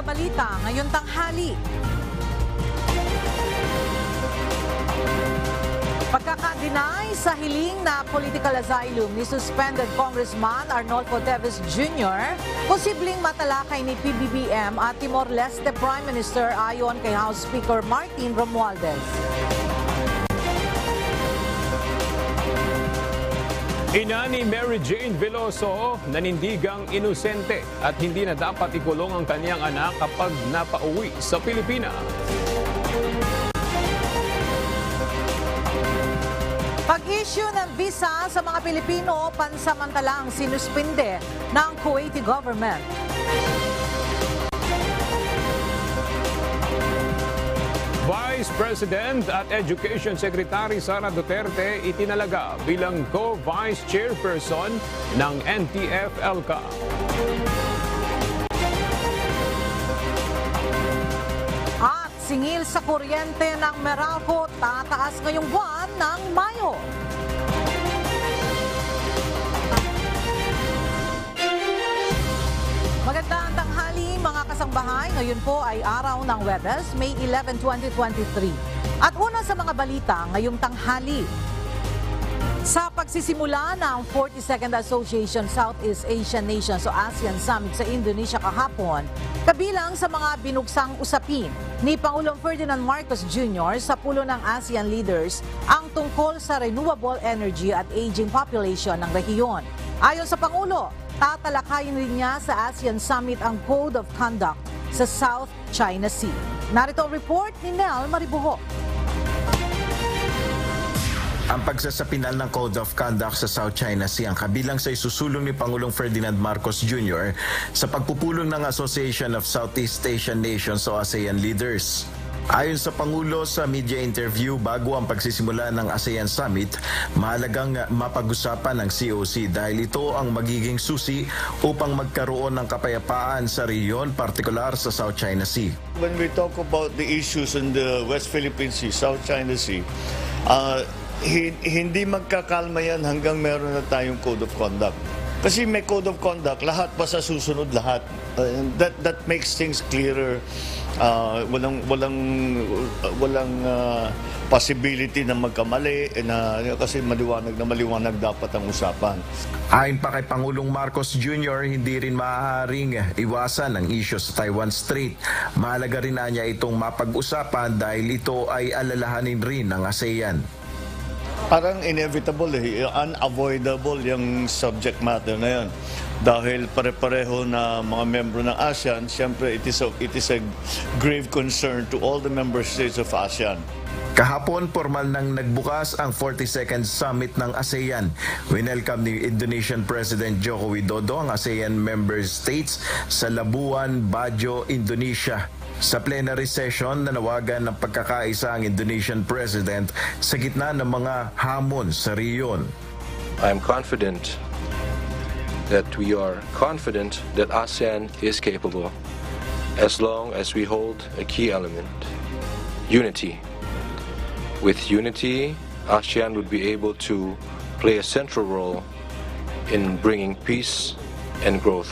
sa balita ngayong tanghali. Pagkaka-deny sa hiling na political asylum ni suspended Congressman Arnolfo Teves Jr., posibleng matalakay ni PBBM at Timor-Leste Prime Minister ayon kay House Speaker Martin Romualdez. Ina ni Mary Jane Veloso nanindigang inosente at hindi na dapat ikulong ang kanyang anak kapag napauwi sa Pilipinas. Pag-issue ng visa sa mga Pilipino pansamantalang sinuspinde ng Kuwaiti government. Vice President at Education Secretary Sara Duterte itinalaga bilang co-vice chairperson ng NTF-ELCA. At singil sa kuryente ng Meralco tataas ngayong buwan ng Mayo. Magandang tanghali mga kasangbahay. Ngayon po ay araw ng Webes, May 11, 2023. At una sa mga balita ngayong tanghali. Sa pagsisimula ng 42nd Association Southeast Asian Nations o ASEAN Summit sa Indonesia kahapon, kabilang sa mga binugsang usapin ni Pangulong Ferdinand Marcos Jr. sa pulo ng ASEAN leaders ang tungkol sa renewable energy at aging population ng rehiyon. Ayon sa Pangulo, tatalakayin rin niya sa ASEAN Summit ang Code of Conduct sa South China Sea. Narito ang report ni Nel Maribuho. Ang pagsasapinal ng Code of Conduct sa South China Sea ang kabilang sa isusulong ni Pangulong Ferdinand Marcos Jr. sa pagpupulong ng Association of Southeast Asian Nations o ASEAN Leaders. Ayon sa Pangulo sa media interview bago ang pagsisimula ng ASEAN Summit, mahalagang mapag-usapan ng COC dahil ito ang magiging susi upang magkaroon ng kapayapaan sa rehiyon, partikular sa South China Sea. When we talk about the issues in the West Philippine Sea, South China Sea, hindi magkakalma yan hanggang meron na tayong Code of Conduct. Kasi may Code of Conduct, lahat pa sa susunod lahat. That makes things clearer. Walang possibility na magkamali kasi maliwanag dapat ang usapan. Ayon pa kay Pangulong Marcos Jr., hindi rin maaaring iwasan ang isyu sa Taiwan Strait. Mahalaga rin na niya itong mapag-usapan dahil ito ay alalahanin rin ng ASEAN. Parang inevitable unavoidable yung subject matter na yan. Dahil pare-pareho na mga membro ng ASEAN, siyempre it is a grave concern to all the member states of ASEAN. Kahapon, formal nang nagbukas ang 42nd Summit ng ASEAN. Winelcome ni Indonesian President Joko Widodo ang ASEAN member states sa Labuan, Baguio, Indonesia. Sa plenary session, nanawagan ng pagkakaisa ang Indonesian President sa gitna ng mga hamon sa rehiyon. I am confident that we are confident that ASEAN is capable as long as we hold a key element, unity. With unity, ASEAN would be able to play a central role in bringing peace and growth.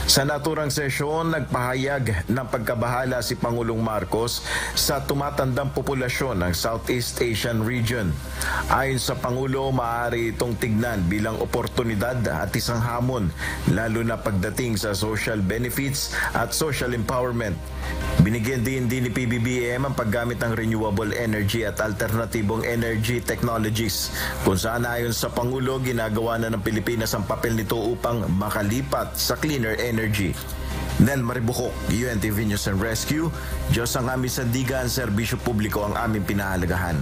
Sa naturang sesyon, nagpahayag ng pagkabahala si Pangulong Marcos sa tumatandang populasyon ng Southeast Asian region. Ayon sa Pangulo, maaari itong tignan bilang oportunidad at isang hamon, lalo na pagdating sa social benefits at social empowerment. Binigyan din ni PBBM ang paggamit ng renewable energy at alternatibong energy technologies, kung saan ayon sa Pangulo, ginagawa na ng Pilipinas ang papel nito upang makalipat sa cleaner energy. Nel Maribuhok, UNTV News and Rescue. Diyos ang aming sandigan, serbisyo publiko ang aming pinahalagahan.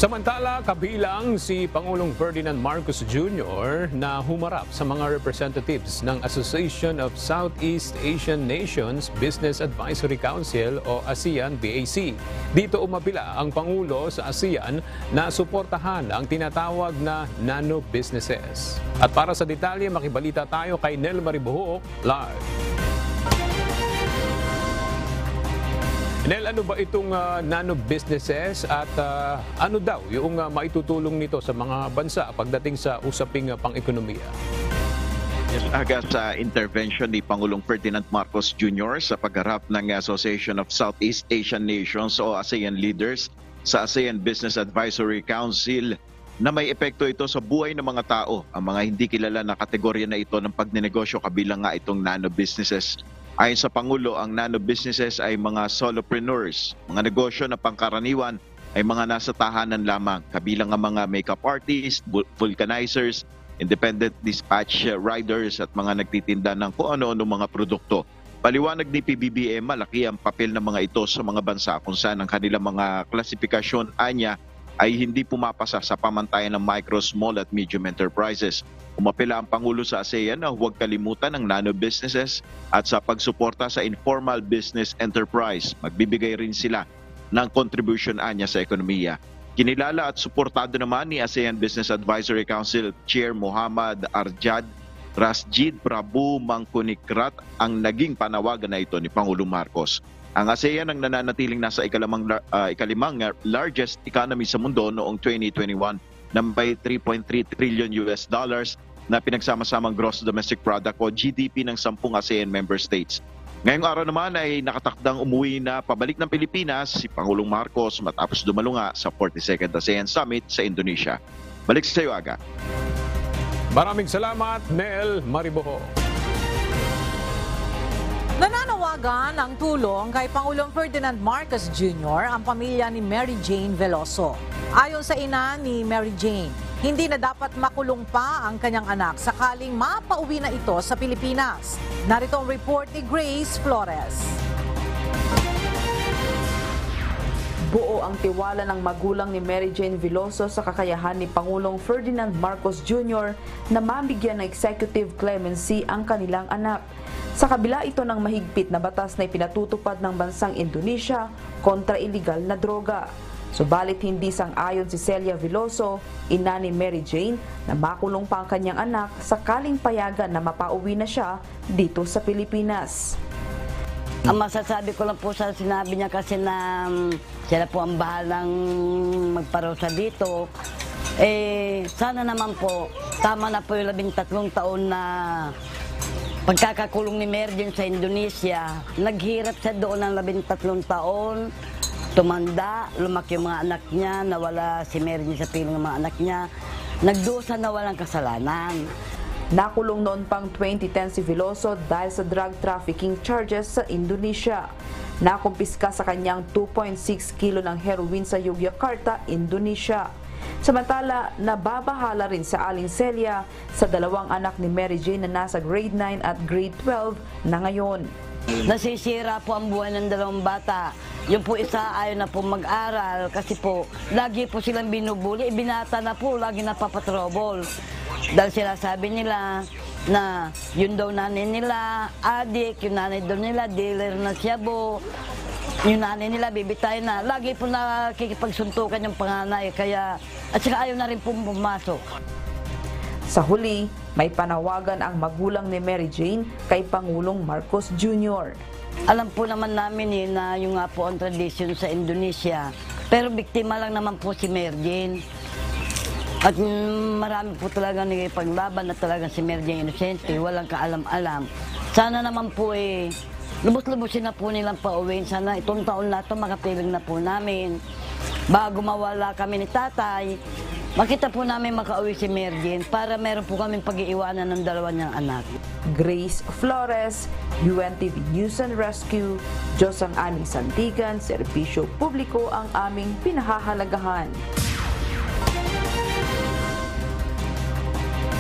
Samantala, kabilang si Pangulong Ferdinand Marcos Jr. na humarap sa mga representatives ng Association of Southeast Asian Nations Business Advisory Council o ASEAN-BAC. Dito umapila ang Pangulo sa ASEAN na suportahan ang tinatawag na nano businesses. At para sa detalye, makibalita tayo kay Nel Maribuhok live. Nel, ano ba itong nano businesses at ano daw yung maitutulong nito sa mga bansa pagdating sa usaping pang-ekonomiya? Yes, aga sa intervention ni Pangulong Ferdinand Marcos Jr. sa pagharap ng Association of Southeast Asian Nations o ASEAN leaders sa ASEAN Business Advisory Council na may epekto ito sa buhay ng mga tao. Ang mga hindi kilala na kategorya na ito ng pagnenegosyo kabilang nga itong nano-businesses. Ayon sa Pangulo, ang nano-businesses ay mga solopreneurs, mga negosyo na pangkaraniwan ay mga nasa tahanan lamang, kabilang ang mga makeup artists, vulcanizers, independent dispatch riders at mga nagtitinda ng kung ano-ano mga produkto. Paliwanag ni PBBM, malaki ang papel ng mga ito sa mga bansa kung saan ang kanilang mga klasifikasyon anya ay hindi pumapasa sa pamantayan ng micro, small at medium enterprises. Umapela ang Pangulo sa ASEAN na huwag kalimutan ang nano-businesses at sa pagsuporta sa informal business enterprise. Magbibigay rin sila ng contribution anya sa ekonomiya. Kinilala at suportado naman ni ASEAN Business Advisory Council Chair Muhammad Arjad Rasjid Prabu Mangkunikrat ang naging panawagan na ito ni Pangulong Marcos. Ang ASEAN ang nananatiling nasa ikalimang largest economy sa mundo noong 2021 na may $3.3 trillion na pinagsama-samang gross domestic product o GDP ng 10 ASEAN member states. Ngayong araw naman ay nakatakdang umuwi na pabalik ng Pilipinas si Pangulong Marcos matapos dumalo nga sa 42nd ASEAN Summit sa Indonesia. Balik sa iyo, Aga. Maraming salamat, Nel Mariboho. Nananawagan ng tulong kay Pangulong Ferdinand Marcos Jr. ang pamilya ni Mary Jane Veloso. Ayon sa ina ni Mary Jane, hindi na dapat makulong pa ang kanyang anak sakaling mapauwi na ito sa Pilipinas. Narito ang report ni Grace Flores. Buo ang tiwala ng magulang ni Mary Jane Veloso sa kakayahan ni Pangulong Ferdinand Marcos Jr. na mabigyan ng executive clemency ang kanilang anak. Sa kabila ito ng mahigpit na batas na ipinatutupad ng bansang Indonesia kontra iligal na droga. Subalit hindi sang-ayon si Celia Veloso, ina ni Mary Jane, na makulong pa ang kanyang anak sakaling payagan na mapauwi na siya dito sa Pilipinas. Ang masasabi ko lang po sa sinabi niya kasi na sila po ang bahalang magparusa dito. Sana naman po, tama na po yung 13 taon na pagkakakulong ni Mary Jane sa Indonesia. Naghirap siya doon ng 13 taon. Tumanda, lumaki yung mga anak niya, nawala si Mary Jane sa piling ng mga anak niya. Nagdusa na walang kasalanan. Nakulong noon pang 2010 si Veloso dahil sa drug trafficking charges sa Indonesia. Nakumpiska sa kanyang 2.6 kilo ng heroin sa Yogyakarta, Indonesia. Samantala, nababahala rin sa Aling Celia sa dalawang anak ni Mary Jane na nasa grade 9 at grade 12 na ngayon. Nasisira po ang buhay ng dalawang bata. Yung po isa ayaw na po mag-aral kasi po lagi po silang binubuli. Binata na po, lagi napapatrobol. Dahil sila sabi nila na yun daw nanay nila, adik, yung nanay daw nila, dealer na siya po. Yung nanay nila, bibitay na. Lagi po nakikipagsuntukan yung panganay. Kaya, at saka ayaw na rin po pumasok. Sa huli, may panawagan ang magulang ni Mary Jane kay Pangulong Marcos Jr. Alam po naman namin na yung nga po ang tradisyon sa Indonesia. Pero biktima lang naman po si Mary Jane. At marami po talaga nagipaglaban na talagang si Mary Jane inosente, walang kaalam-alam. Sana naman po lubos-lubosin na po nilang pauwiin. Sana itong taon na ito makapiling na po namin. Bago mawala kami ni tatay, makita po namin makauwi si Mary Jane para meron po kaming pag-iiwanan ng dalawa niyang anak. Grace Flores, UNTV News and Rescue, Diyos ang aming sandigan, serbisyo publiko ang aming pinahahalagahan.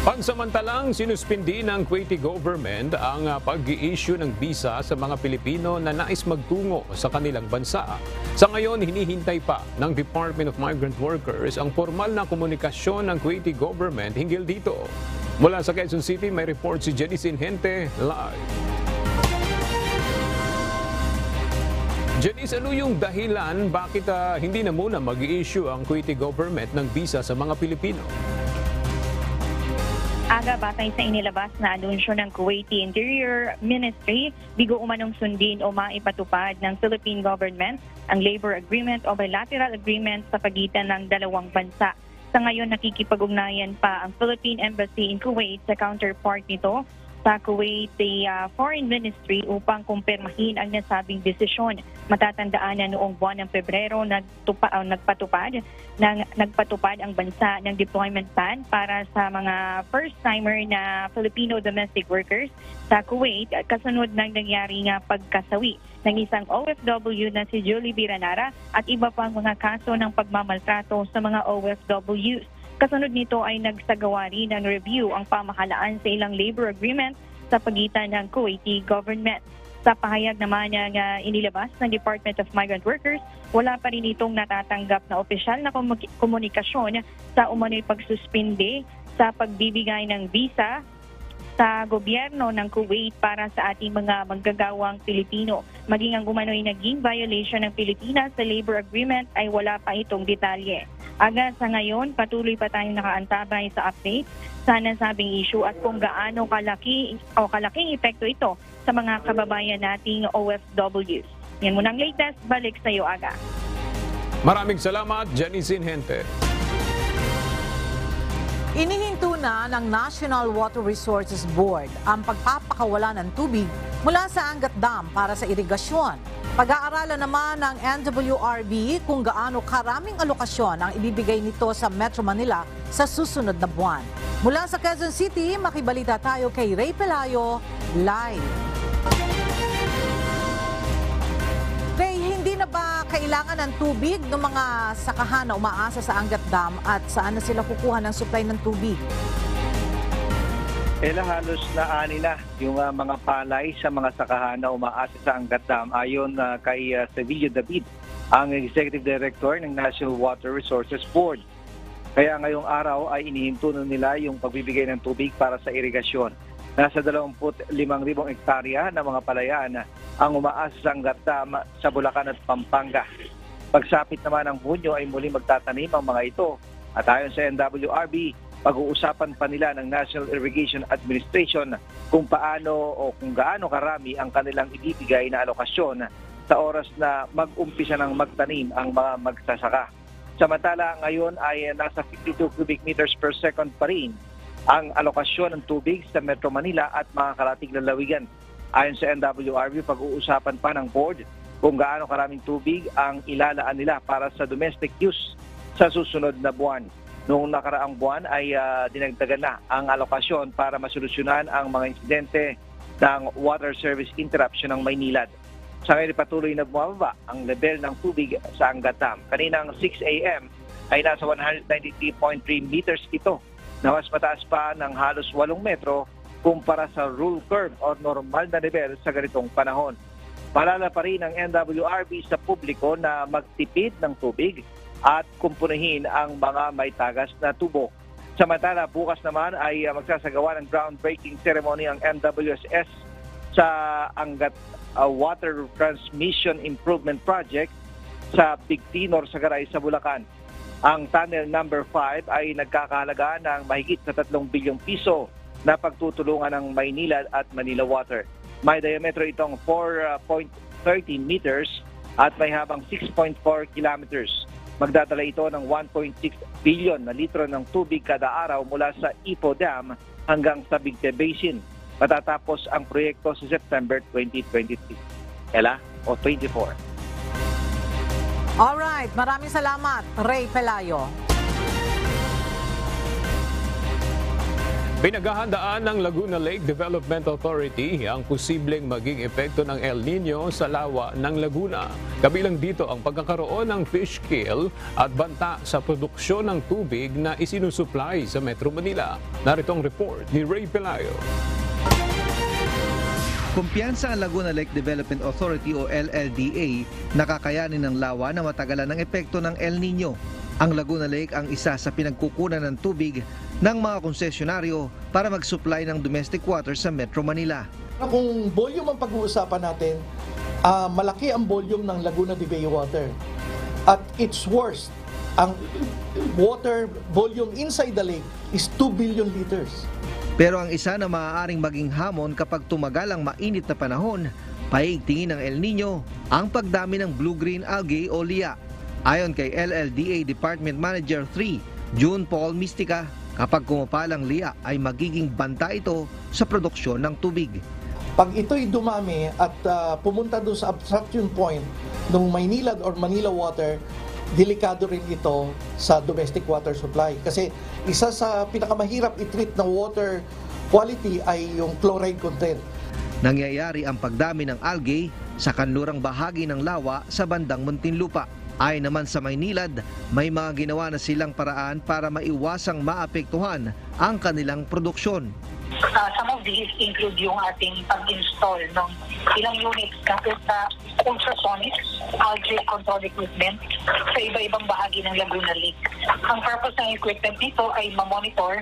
Pansamantalang sinuspindi ng Kuwaiti government ang pag-i-issue ng visa sa mga Pilipino na nais magtungo sa kanilang bansa. Sa ngayon, hinihintay pa ng Department of Migrant Workers ang formal na komunikasyon ng Kuwaiti government hinggil dito. Mula sa Quezon City, may report si Janice Inhente live. Janice, ano yung dahilan bakit hindi na muna mag-i-issue ang Kuwaiti government ng visa sa mga Pilipino? Aga, batay sa inilabas na anunsyo ng Kuwaiti Interior Ministry, bigo umanong sundin o maipatupad ng Philippine government ang labor agreement o bilateral agreement sa pagitan ng dalawang bansa. Sa ngayon, nakikipag-ugnayan pa ang Philippine Embassy in Kuwait sa counterpart nito sa Kuwait Foreign Ministry upang kumpirmahin ang nasabing desisyon. Matatandaan na noong buwan ng Pebrero nagpatupad ang bansa ng deployment ban para sa mga first-timer na Filipino domestic workers sa Kuwait kasunod ng nangyari nga pagkasawi ng isang OFW na si Julie Biranara at iba pang mga kaso ng pagmamaltrato sa mga OFWs. Kasunod nito ay nagsagawa rin ng review ang pamahalaan sa ilang labor agreement sa pagitan ng Kuwaiti government. Sa pahayag naman ng inilabas ng Department of Migrant Workers, wala pa rin itong natatanggap na opisyal na komunikasyon sa umano'y pagsuspinde sa pagbibigay ng visa sa gobyerno ng Kuwait para sa ating mga manggagawang Pilipino. Maging ang umano'y naging violation ng Pilipinas sa labor agreement ay wala pa itong detalye. Aga sa ngayon, patuloy pa tayong nakaantabay sa update sa nasabing issue at kung gaano kalaking epekto ito sa mga kababayan nating OFWs. Yan muna ang latest. Balik sa iyo, Aga. Maraming salamat, Jenny Sinhente. Inihinto na ng National Water Resources Board ang pagpapakawala ng tubig mula sa Angat Dam para sa irigasyon. Pag-aaralan naman ng NWRB kung gaano karaming alokasyon ang ibibigay nito sa Metro Manila sa susunod na buwan. Mula sa Quezon City, makibalita tayo kay Ray Pelayo, live. Ray, hindi na ba kailangan ng tubig ng mga sakahan na umaasa sa Angat Dam at saan na sila kukuha ng supply ng tubig? Halos na ani na yung mga palay sa mga sakahan na umaasa sa Angat Dam ayon kay Sevillo David, ang Executive Director ng National Water Resources Board. Kaya ngayong araw ay inihinto nila yung pagbibigay ng tubig para sa irigasyon. Nasa 25,000 hektarya na mga palayan ang umaasa sa Angat Dam sa Bulacan at Pampanga. Pagsapit naman ng Hunyo ay muli magtatanim ang mga ito. At ayon sa NWRB, pag-uusapan pa nila ng National Irrigation Administration kung paano o kung gaano karami ang kanilang ibibigay na alokasyon sa oras na mag-umpisa ng magtanim ang mga magsasaka. Samantala ngayon ay nasa 52 cubic meters per second pa rin ang alokasyon ng tubig sa Metro Manila at mga karatig lalawigan. Ayon sa NWRB, pag-uusapan pa ng board kung gaano karaming tubig ang ilalaan nila para sa domestic use sa susunod na buwan. Noong nakaraang buwan ay dinagdagan na ang alokasyon para masolusyonan ang mga insidente ng water service interruption ng Maynilad. Sa ngayon patuloy na bumababa ang level ng tubig sa Angat Dam. Kaninang 6 a.m. ay nasa 193.3 meters ito, na mas mataas pa ng halos 8 metro kumpara sa rule curve o normal na level sa ganitong panahon. Paalala pa rin ng NWRB sa publiko na magtipid ng tubig at kumpunahin ang mga may tagas na tubo. Samantala, bukas naman ay magsasagawa ng groundbreaking ceremony ang NWSS sa Angat Water Transmission Improvement Project sa Bigtinor, Sagaray sa Bulacan. Ang tunnel number 5 ay nagkakahalaga ng mahigit sa 3 bilyong piso na pagtutulungan ng Maynilad at Manila Water. May diametro itong 4.30 meters at may habang 6.4 kilometers. Magdadala ito ng 1.6 billion na litro ng tubig kada araw mula sa Ipo Dam hanggang sa Bigte Basin. Matatapos ang proyekto sa September 2023. Ela o 24. Alright, maraming salamat, Ray Pelayo. Pinaghahandaan ng Laguna Lake Development Authority ang posibleng maging epekto ng El Nino sa lawa ng Laguna. Kabilang dito ang pagkakaroon ng fish kill at banta sa produksyon ng tubig na isinusupply sa Metro Manila. Narito ang report ni Ray Pelayo. Kumpiyansa ang Laguna Lake Development Authority o LLDA na kakayanin ng lawa na matagalan ng epekto ng El Nino. Ang Laguna Lake ang isa sa pinagkukunan ng tubig ng mga konsesyonaryo para mag-supply ng domestic water sa Metro Manila. Kung volume ang pag-uusapan natin, malaki ang volume ng Laguna de Bay water. At its worst, ang water volume inside the lake is 2 billion liters. Pero ang isa na maaaring maging hamon kapag tumagal ang mainit na panahon, paigtingin ng El Nino ang pagdami ng blue-green algae o LIA. Ayon kay LLDA Department Manager 3, June Paul Mistica, kapag kumapalang liya ay magiging banta ito sa produksyon ng tubig. Pag ito'y dumami at pumunta doon sa abstraction point ng Maynila or Manila Water, delikado rin ito sa domestic water supply. Kasi isa sa pinakamahirap i-treat na water quality ay yung chloride content. Nangyayari ang pagdami ng algae sa kanlurang bahagi ng lawa sa bandang Muntinlupa. Ayon naman sa Maynilad, may mga ginawa na silang paraan para maiwasang maapektuhan ang kanilang produksyon. Some of these include yung ating pag-install ng ilang units kapit sa ultrasonic algae control equipment sa iba-ibang bahagi ng Laguna Lake. Ang purpose ng equipment nito ay ma-monitor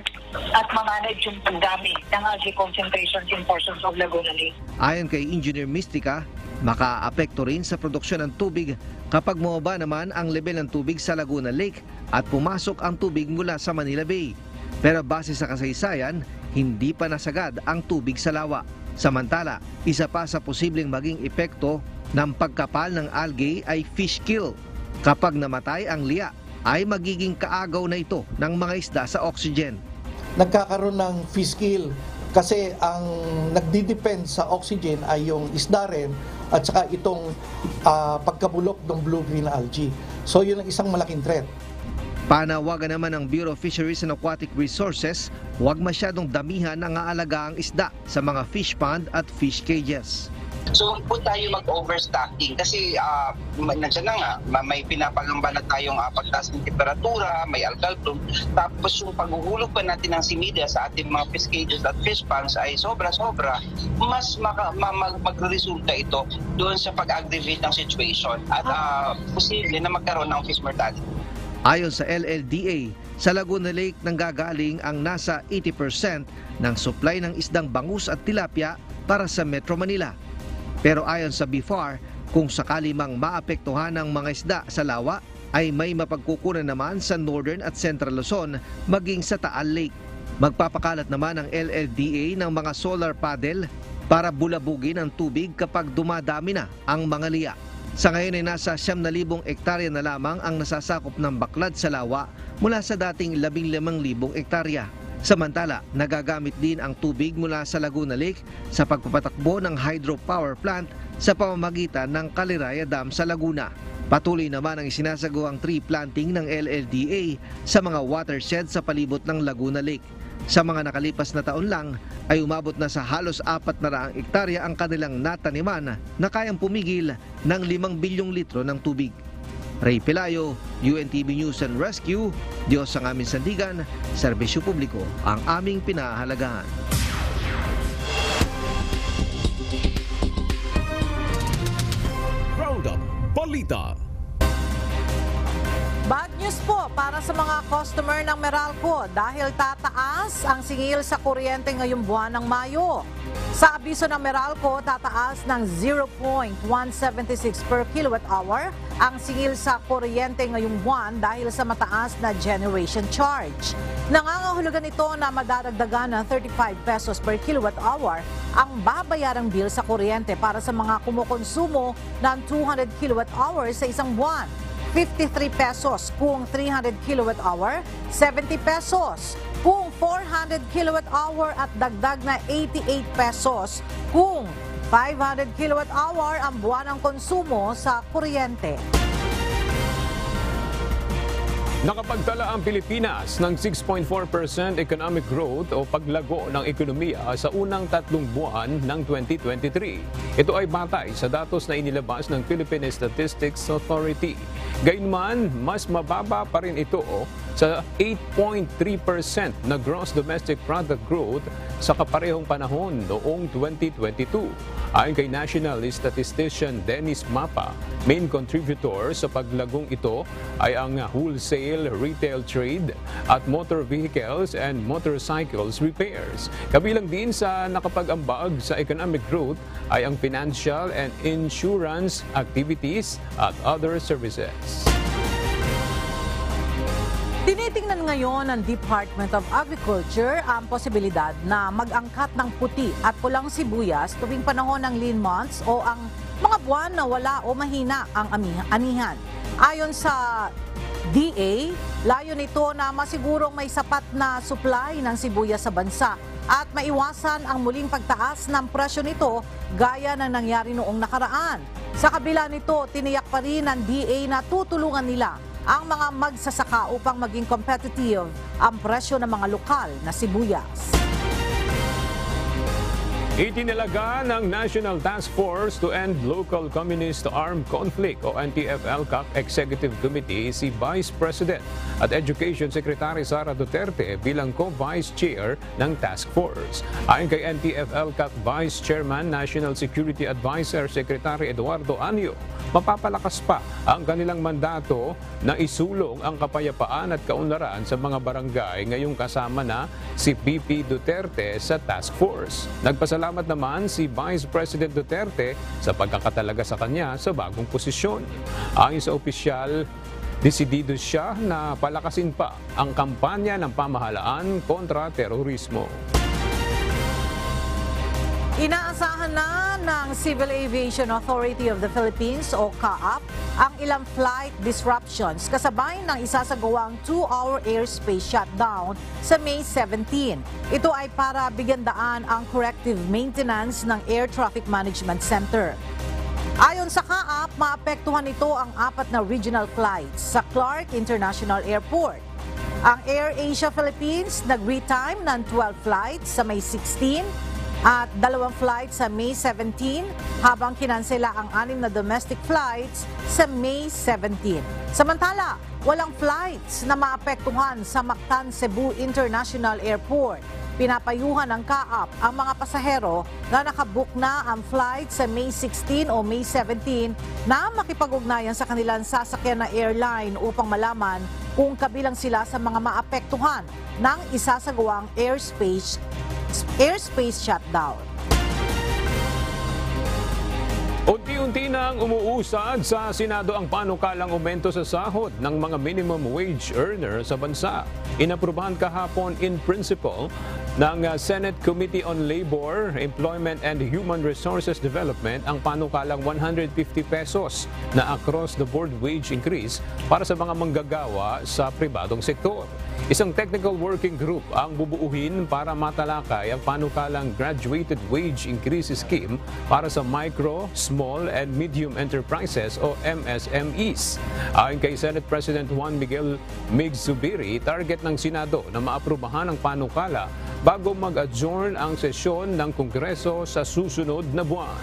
at ma-manage yung pagdami ng algae concentrations in portions of Laguna Lake. Ayon kay Engineer Mystica, makaapekto rin sa produksyon ng tubig kapag bumaba naman ang level ng tubig sa Laguna Lake at pumasok ang tubig mula sa Manila Bay. Pero base sa kasaysayan, hindi pa nasagad ang tubig sa lawa. Samantala, isa pa sa posibleng maging epekto ng pagkapal ng algae ay fish kill. Kapag namatay ang liya, ay magiging kaagaw na ito ng mga isda sa oxygen. Nagkakaroon ng fish kill kasi ang nagdidepend sa oxygen ay yung isda rin at saka itong pagkabulok ng blue-green algae. So yun ang isang malaking threat. Panawagan naman ng Bureau of Fisheries and Aquatic Resources, huwag masyadong damihan ang aalaga ang isda sa mga fish pond at fish cages. So huwag po tayo mag-overstocking kasi nandiyan na nga, may pinapalamba na tayong pagtaas ng temperatura, may algal bloom. Tapos yung paghuhulog pa natin ng similya sa ating mga fish cages at fish ponds ay sobra-sobra, mas magre-resulta ito doon sa pag-aggravate ng situation at posible na magkaroon ng fish mortality. Ayon sa LLDA, sa Laguna Lake nanggagaling ang nasa 80% ng supply ng isdang bangus at tilapia para sa Metro Manila. Pero ayon sa BIFAR, kung sakali mang maapektuhan ng mga isda sa lawa, ay may mapagkukunan naman sa Northern at Central Luzon maging sa Taal Lake. Magpapakalat naman ang LLDA ng mga solar paddle para bulabugin ang tubig kapag dumadami na ang mga liya. Sa ngayon ay nasa 9,000 hektarya na lamang ang nasasakop ng baklad sa lawa mula sa dating 15,000 hektarya. Samantala, nagagamit din ang tubig mula sa Laguna Lake sa pagpapatakbo ng hydropower plant sa pamamagitan ng Caliraya Dam sa Laguna. Patuloy naman ang isinasagawang tree planting ng LLDA sa mga watershed sa palibot ng Laguna Lake. Sa mga nakalipas na taon lang ay umabot na sa halos 400 hektarya ang kanilang nataniman na kayang pumigil ng 5 bilyong litro ng tubig. Ray Pelayo, UNTV News and Rescue, Diyos ang aming sandigan, serbisyo publiko ang aming pinahahalagahan. Roundup Balita. Bad news po para sa mga customer ng Meralco dahil tataas ang singil sa kuryente ngayong buwan ng Mayo. Sa abiso ng Meralco, tataas ng 0.176 per kilowatt-hour ang singil sa kuryente ngayong buwan dahil sa mataas na generation charge. Nangangahulugan ito na madadagdagan ng 35 pesos per kilowatt-hour ang babayarang bill sa kuryente para sa mga kumukonsumo ng 200 kilowatt-hour sa isang buwan. 53 pesos kung 300 kilowatt-hour, 70 pesos kung 400 kilowatt-hour at dagdag na 88 pesos kung 500 kilowatt-hour ang buwanang konsumo sa kuryente. Nakapagtala ang Pilipinas ng 6.4% economic growth o paglago ng ekonomiya sa unang 3 buwan ng 2023. Ito ay batay sa datos na inilabas ng Philippine Statistics Authority. Gayunman, mas mababa pa rin ito sa 8.3% na gross domestic product growth sa kaparehong panahon noong 2022. Ayon kay National Statistician Dennis Mapa, main contributor sa paglagong ito ay ang wholesale retail trade at motor vehicles and motorcycles repairs. Kabilang din sa nakapag-ambag sa economic growth ay ang financial and insurance activities at other services. Tinitingnan ngayon ng Department of Agriculture ang posibilidad na mag-angkat ng puti at pulang sibuyas tuwing panahon ng lean months o ang mga buwan na wala o mahina ang anihan. Ayon sa DA, layo nito na masigurong may sapat na supply ng sibuyas sa bansa at maiwasan ang muling pagtaas ng presyo nito gaya ng nangyari noong nakaraan. Sa kabila nito, tiniyak pa rin ng DA na tutulungan nila ang mga magsasaka upang maging competitive ang presyo ng mga lokal na sibuyas. Itinalaga ng National Task Force to End Local Communist Armed Conflict o NTF-ELCAC Executive Committee si Vice President at Education Secretary Sara Duterte bilang co-vice chair ng task force. Ayon kay NTF-ELCAC Vice Chairman National Security Advisor Secretary Eduardo Anyo, mapapalakas pa ang kanilang mandato na isulong ang kapayapaan at kaunlaran sa mga barangay ngayong kasama na si VP Duterte sa task force. Nagpasalamat naman si Vice President Duterte sa pagkakatalaga sa kanya sa bagong posisyon. Ayon sa opisyal, desidido siya na palakasin pa ang kampanya ng pamahalaan kontra terorismo. Inaasahan na ng Civil Aviation Authority of the Philippines o CAAP ang ilang flight disruptions kasabay ng isasagawang 2-hour airspace shutdown sa May 17. Ito ay para bigyan daan ang corrective maintenance ng Air Traffic Management Center. Ayon sa CAAP, maapektuhan nito ang 4 na regional flights sa Clark International Airport. Ang AirAsia Philippines nag-retime ng 12 flights sa May 16 at 2 flights sa May 17 habang kinansela ang 6 na domestic flights sa May 17. Samantala, walang flights na maapektuhan sa Mactan Cebu International Airport. Pinapayuhan ng CAAP ang mga pasahero na nakabook na ang flight sa May 16 o May 17 na makipag-ugnayan sa kanilang sasakyan na airline upang malaman kung kabilang sila sa mga maapektuhan ng isasagawang airspace shutdown. Unti-unti nang umuusad sa Senado ang panukalang aumento sa sahod ng mga minimum wage earner sa bansa. Inaprubahan kahapon in principle ng Senate Committee on Labor, Employment and Human Resources Development ang panukalang 150 pesos na across-the-board wage increase para sa mga manggagawa sa pribadong sektor. Isang technical working group ang bubuuhin para matalakay ang panukalang Graduated Wage Increase Scheme para sa micro, small and medium enterprises o MSMEs. Ayon kay Senate President Juan Miguel Mig Zubiri, target ng Senado na maaprubahan ang panukala bago mag-adjourn ang sesyon ng Kongreso sa susunod na buwan.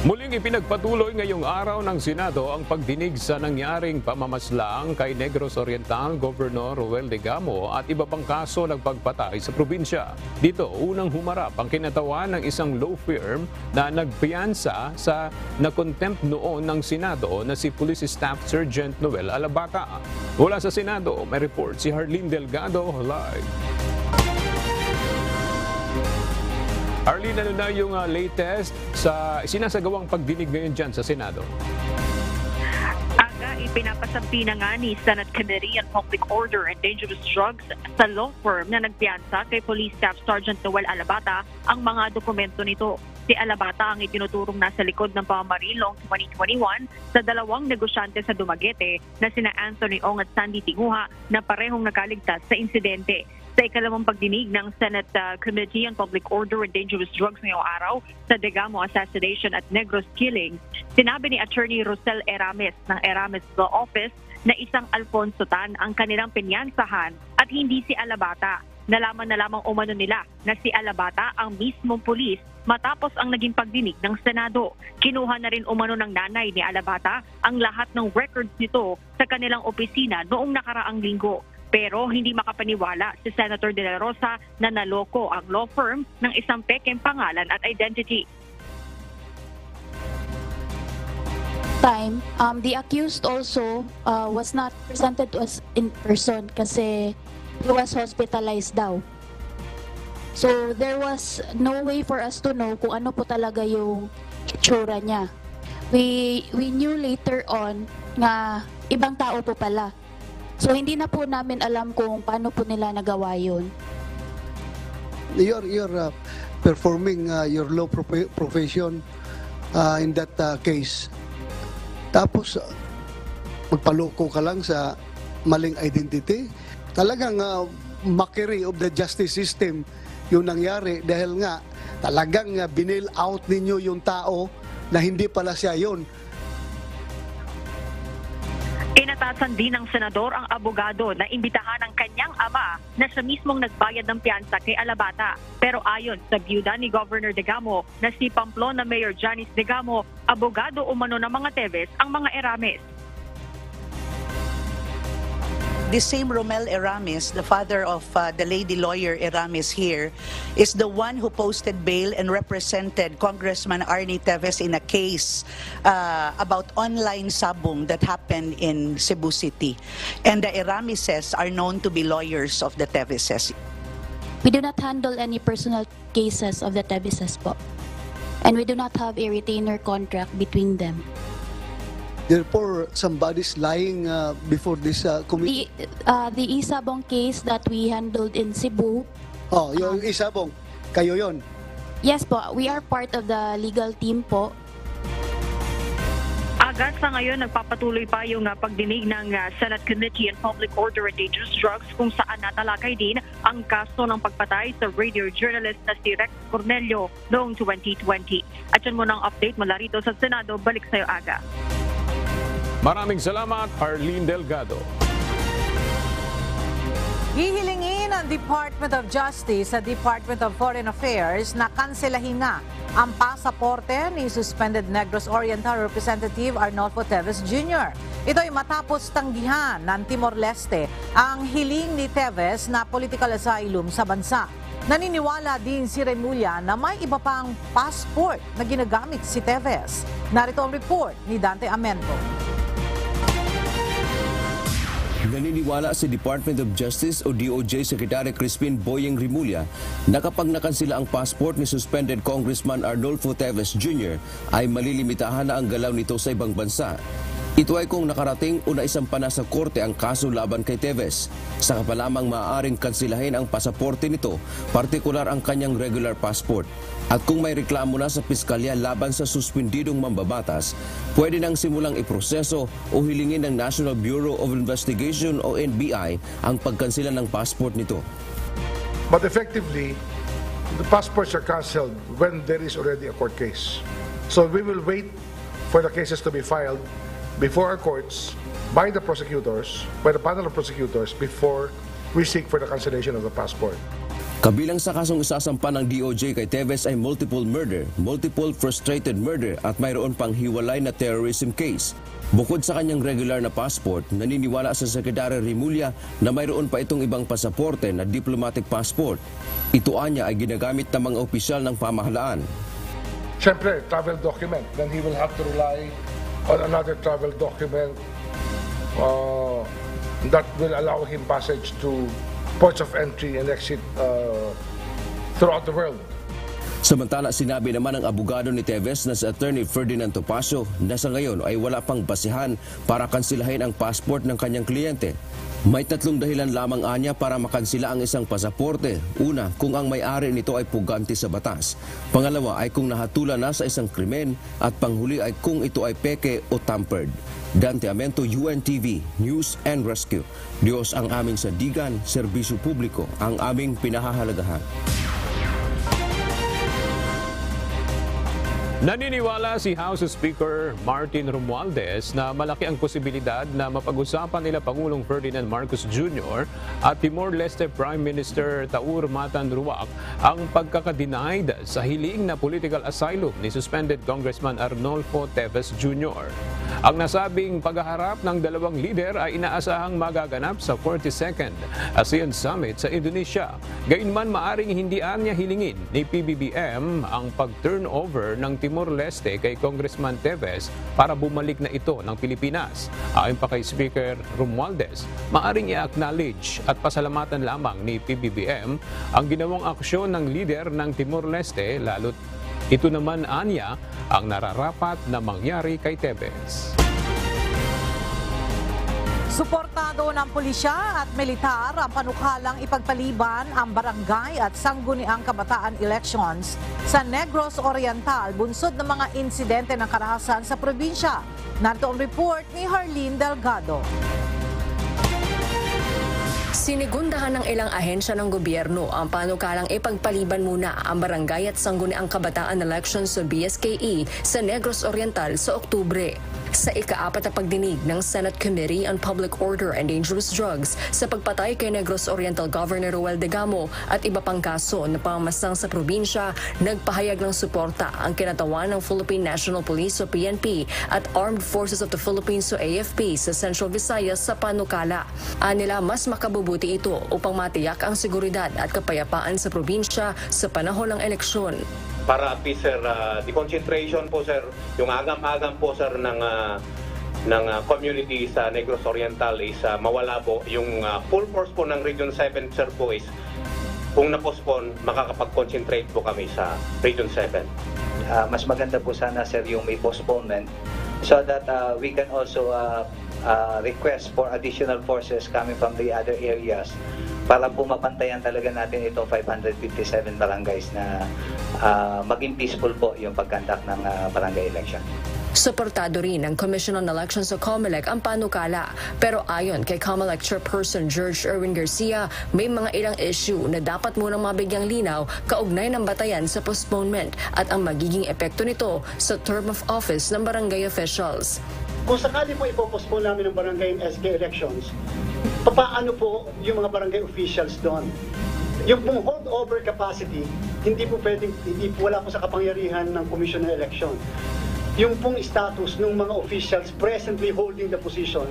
Muling ipinagpatuloy ngayong araw ng Senado ang pagdinig sa nangyaring pamamaslang kay Negros Oriental Governor Roel Legamo at iba pang kaso ng pagpatay sa probinsya. Dito, unang humarap ang kinatawan ng isang law firm na nagpiyansa sa na-contempt noon ng Senado na si Police Staff Sergeant Noel Alabata. Mula sa Senado, may report si Harleen Delgado live. Arlene, ano na yung latest sa sinasagawang pagdinig ngayon dyan sa Senado? Aga, ipinapasampi na nga ni Senate Committee on Public Order and Dangerous Drugs sa law firm na nagpiyansa kay Police Staff Sergeant Noel Alabata ang mga dokumento nito. Si Alabata ang itinuturong nasa likod ng pamamaril noong 2021 sa 2 negosyante sa Dumaguete na sina Anthony Ong at Sandy Tinguha na parehong nakaligtas sa insidente. Sa ikalawang pagdinig ng Senate Committee on Public Order and Dangerous Drugs ngayong araw sa Degamo assassination at Negros killing, sinabi ni Attorney Rosel Erames ng Erames Law Office na isang Alfonso Tan ang kanilang pinyansahan at hindi si Alabata. Nalaman na lamang umano nila na si Alabata ang mismong pulis matapos ang naging pagdinig ng Senado. Kinuha na rin umano ng nanay ni Alabata ang lahat ng records nito sa kanilang opisina noong nakaraang linggo. Pero hindi makapaniwala si Senator De La Rosa na naloko ang law firm ng isang pekeng pangalan at identity. The accused also was not presented to us in person kasi he was hospitalized daw. So there was no way for us to know kung ano po talaga yung itsura niya. We knew later on nga ibang tao po pala. So hindi na po namin alam kung paano po nila nagawa yun. You're performing your law profession in that case. Tapos magpaloko ka lang sa maling identity. Talagang mockery of the justice system yung nangyari dahil nga talagang binail out ninyo yung tao na hindi pala siya yun. Inatasan din ng senador ang abogado na imbitahan ng kanyang ama na siya mismong nagbayad ng piyansa kay Alabata. Pero ayon sa byuda ni Governor Degamo na si Pamplona Mayor Janice Degamo, abogado umano ng mga Teves ang mga Erames. The same Romel Erames, the father of the lady lawyer Erames here, is the one who posted bail and represented Congressman Arnie Teves in a case about online sabong that happened in Cebu City. And the Erameses are known to be lawyers of the Teveses. We do not handle any personal cases of the Teveses po. And we do not have a retainer contract between them. Therefore, somebody's lying before this committee. The Isabong case that we handled in Cebu. Oh, yung Isabong, kayo yon? Yes po, we are part of the legal team po. Agad sa ngayon, nagpapatuloy pa yung pagdinig ng Senate Committee on Public Order and Dangerous Drugs kung saan natalakay din ang kaso ng pagpatay sa radio journalist na si Rex Cornelio noong 2020. At yan muna ang update mula rito sa Senado. Balik sa'yo, Aga. Maraming salamat, Arlene Delgado. Hihilingin ng Department of Justice sa Department of Foreign Affairs na kanselahin nga ang pasaporte ni suspended Negros Oriental Representative Arnolfo Teves Jr. Ito ay matapos tanggihan ng Timor-Leste ang hiling ni Teves na political asylum sa bansa. Naniniwala din si Remulla na may iba pang passport na ginagamit si Teves. Narito ang report ni Dante Amento. Naniniwala si Department of Justice o DOJ Secretary Crispin Boyeng Remulla na kapag nakansila ang passport ni suspended Congressman Arnolfo Teves Jr. ay malilimitahan na ang galaw nito sa ibang bansa. Ito ay kung nakarating o naisampa na sa korte ang kaso laban kay Teves. Saka pa lamang maaaring kansilahin ang pasaporte nito, partikular ang kanyang regular passport. At kung may reklamo na sa piskalya laban sa suspendidong mambabatas, pwede nang simulang iproseso o hilingin ng National Bureau of Investigation o NBI ang pagkansila ng passport nito. But effectively, the passports are cancelled when there is already a court case. So we will wait for the cases to be filed before our courts, by the prosecutors, by the panel of prosecutors, before we seek for the cancellation of the passport. Kabilang sa kasong isasampa ng DOJ kay Teves ay multiple murder, multiple frustrated murder at mayroon pang hiwalay na terrorism case. Bukod sa kanyang regular na passport, naniniwala sa Secretary Remulla na mayroon pa itong ibang pasaporte na diplomatic passport. Ito anya ay ginagamit ng mga opisyal ng pamahalaan. Siyempre, travel document. Then he will have to rely on another travel document that will allow him passage to ports of entry and exit throughout the world. Samantala, sinabi naman ng abogado ni Teves na si Attorney Ferdinand Topacio na sa ngayon ay wala pang basihan para kansilahin ang passport ng kanyang kliyente. May tatlong dahilan lamang anya para makansila ang isang pasaporte. Una, kung ang may-ari nito ay puganti sa batas. Pangalawa ay kung nahatulan na sa isang krimen. At panghuli ay kung ito ay peke o tampered. Dante Amento, UNTV, News and Rescue. Diyos ang aming sandigan, serbisyo publiko ang aming pinahahalagahan. Naniniwala si House Speaker Martin Romualdez na malaki ang posibilidad na mapag-usapan nila Pangulong Ferdinand Marcos Jr. at Timor-Leste Prime Minister Taur Matan Ruac ang pagkakadenied sa hiling na political asylum ni suspended Congressman Arnolfo Teves Jr. Ang nasabing paghaharap ng dalawang lider ay inaasahang magaganap sa 42nd ASEAN Summit sa Indonesia. Gayunman maaring hindi niya hilingin ni PBBM ang pag-turnover ng Timor-Leste kay Congressman Teves para bumalik na ito ng Pilipinas. Ayon pa kay Speaker Romualdez, maaring i-acknowledge at pasalamatan lamang ni PBBM ang ginawang aksyon ng lider ng Timor-Leste, lalo't ito naman anya ang nararapat na mangyari kay Teves. Suportado ng pulisya at militar ang panukalang ipagpaliban ang barangay at sangguniang kabataan elections sa Negros Oriental, bunsod ng mga insidente ng karahasan sa probinsya. Narito ang report ni Harleen Delgado. Sinigundahan ng ilang ahensya ng gobyerno ang panukalang ipagpaliban muna ang barangay at sangguniang kabataan elections sa BSKE sa Negros Oriental sa Oktubre. Sa ika-4 na pagdinig ng Senate Committee on Public Order and Dangerous Drugs sa pagpatay kay Negros Oriental Governor Roel Degamo at iba pang kaso na pamamasang sa probinsya, nagpahayag ng suporta ang kinatawan ng Philippine National Police o PNP at Armed Forces of the Philippines o AFP sa Central Visayas sa panukala. Anila mas makabubuti ito upang matiyak ang seguridad at kapayapaan sa probinsya sa panahon ng eleksyon. Para at least, sir, the concentration po, sir, yung agam-agam po, sir, ng community sa Negros Oriental is mawala po. Yung full force po ng Region 7, sir, po is kung na-postpone, makakapag-concentrate po kami sa Region 7. Mas maganda po sana, sir, yung may postponement so that we can also request for additional forces coming from the other areas para po mapantayan talaga natin ito 557 barangays na maging peaceful po yung pagkandak ng barangay election. Suportado rin ng Commission on Elections o COMELEC ang panukala. Pero ayon kay COMELEC Chairperson George Erwin Garcia, may mga ilang issue na dapat munang mabigyang linaw kaugnay ng batayan sa postponement at ang magiging epekto nito sa term of office ng barangay officials. Kung sakali po ipopospone namin ng barangay SK elections, paano po yung mga barangay officials doon? Yung pong holdover capacity, hindi po wala po sa kapangyarihan ng Commission on Election. Yung pong status ng mga officials presently holding the position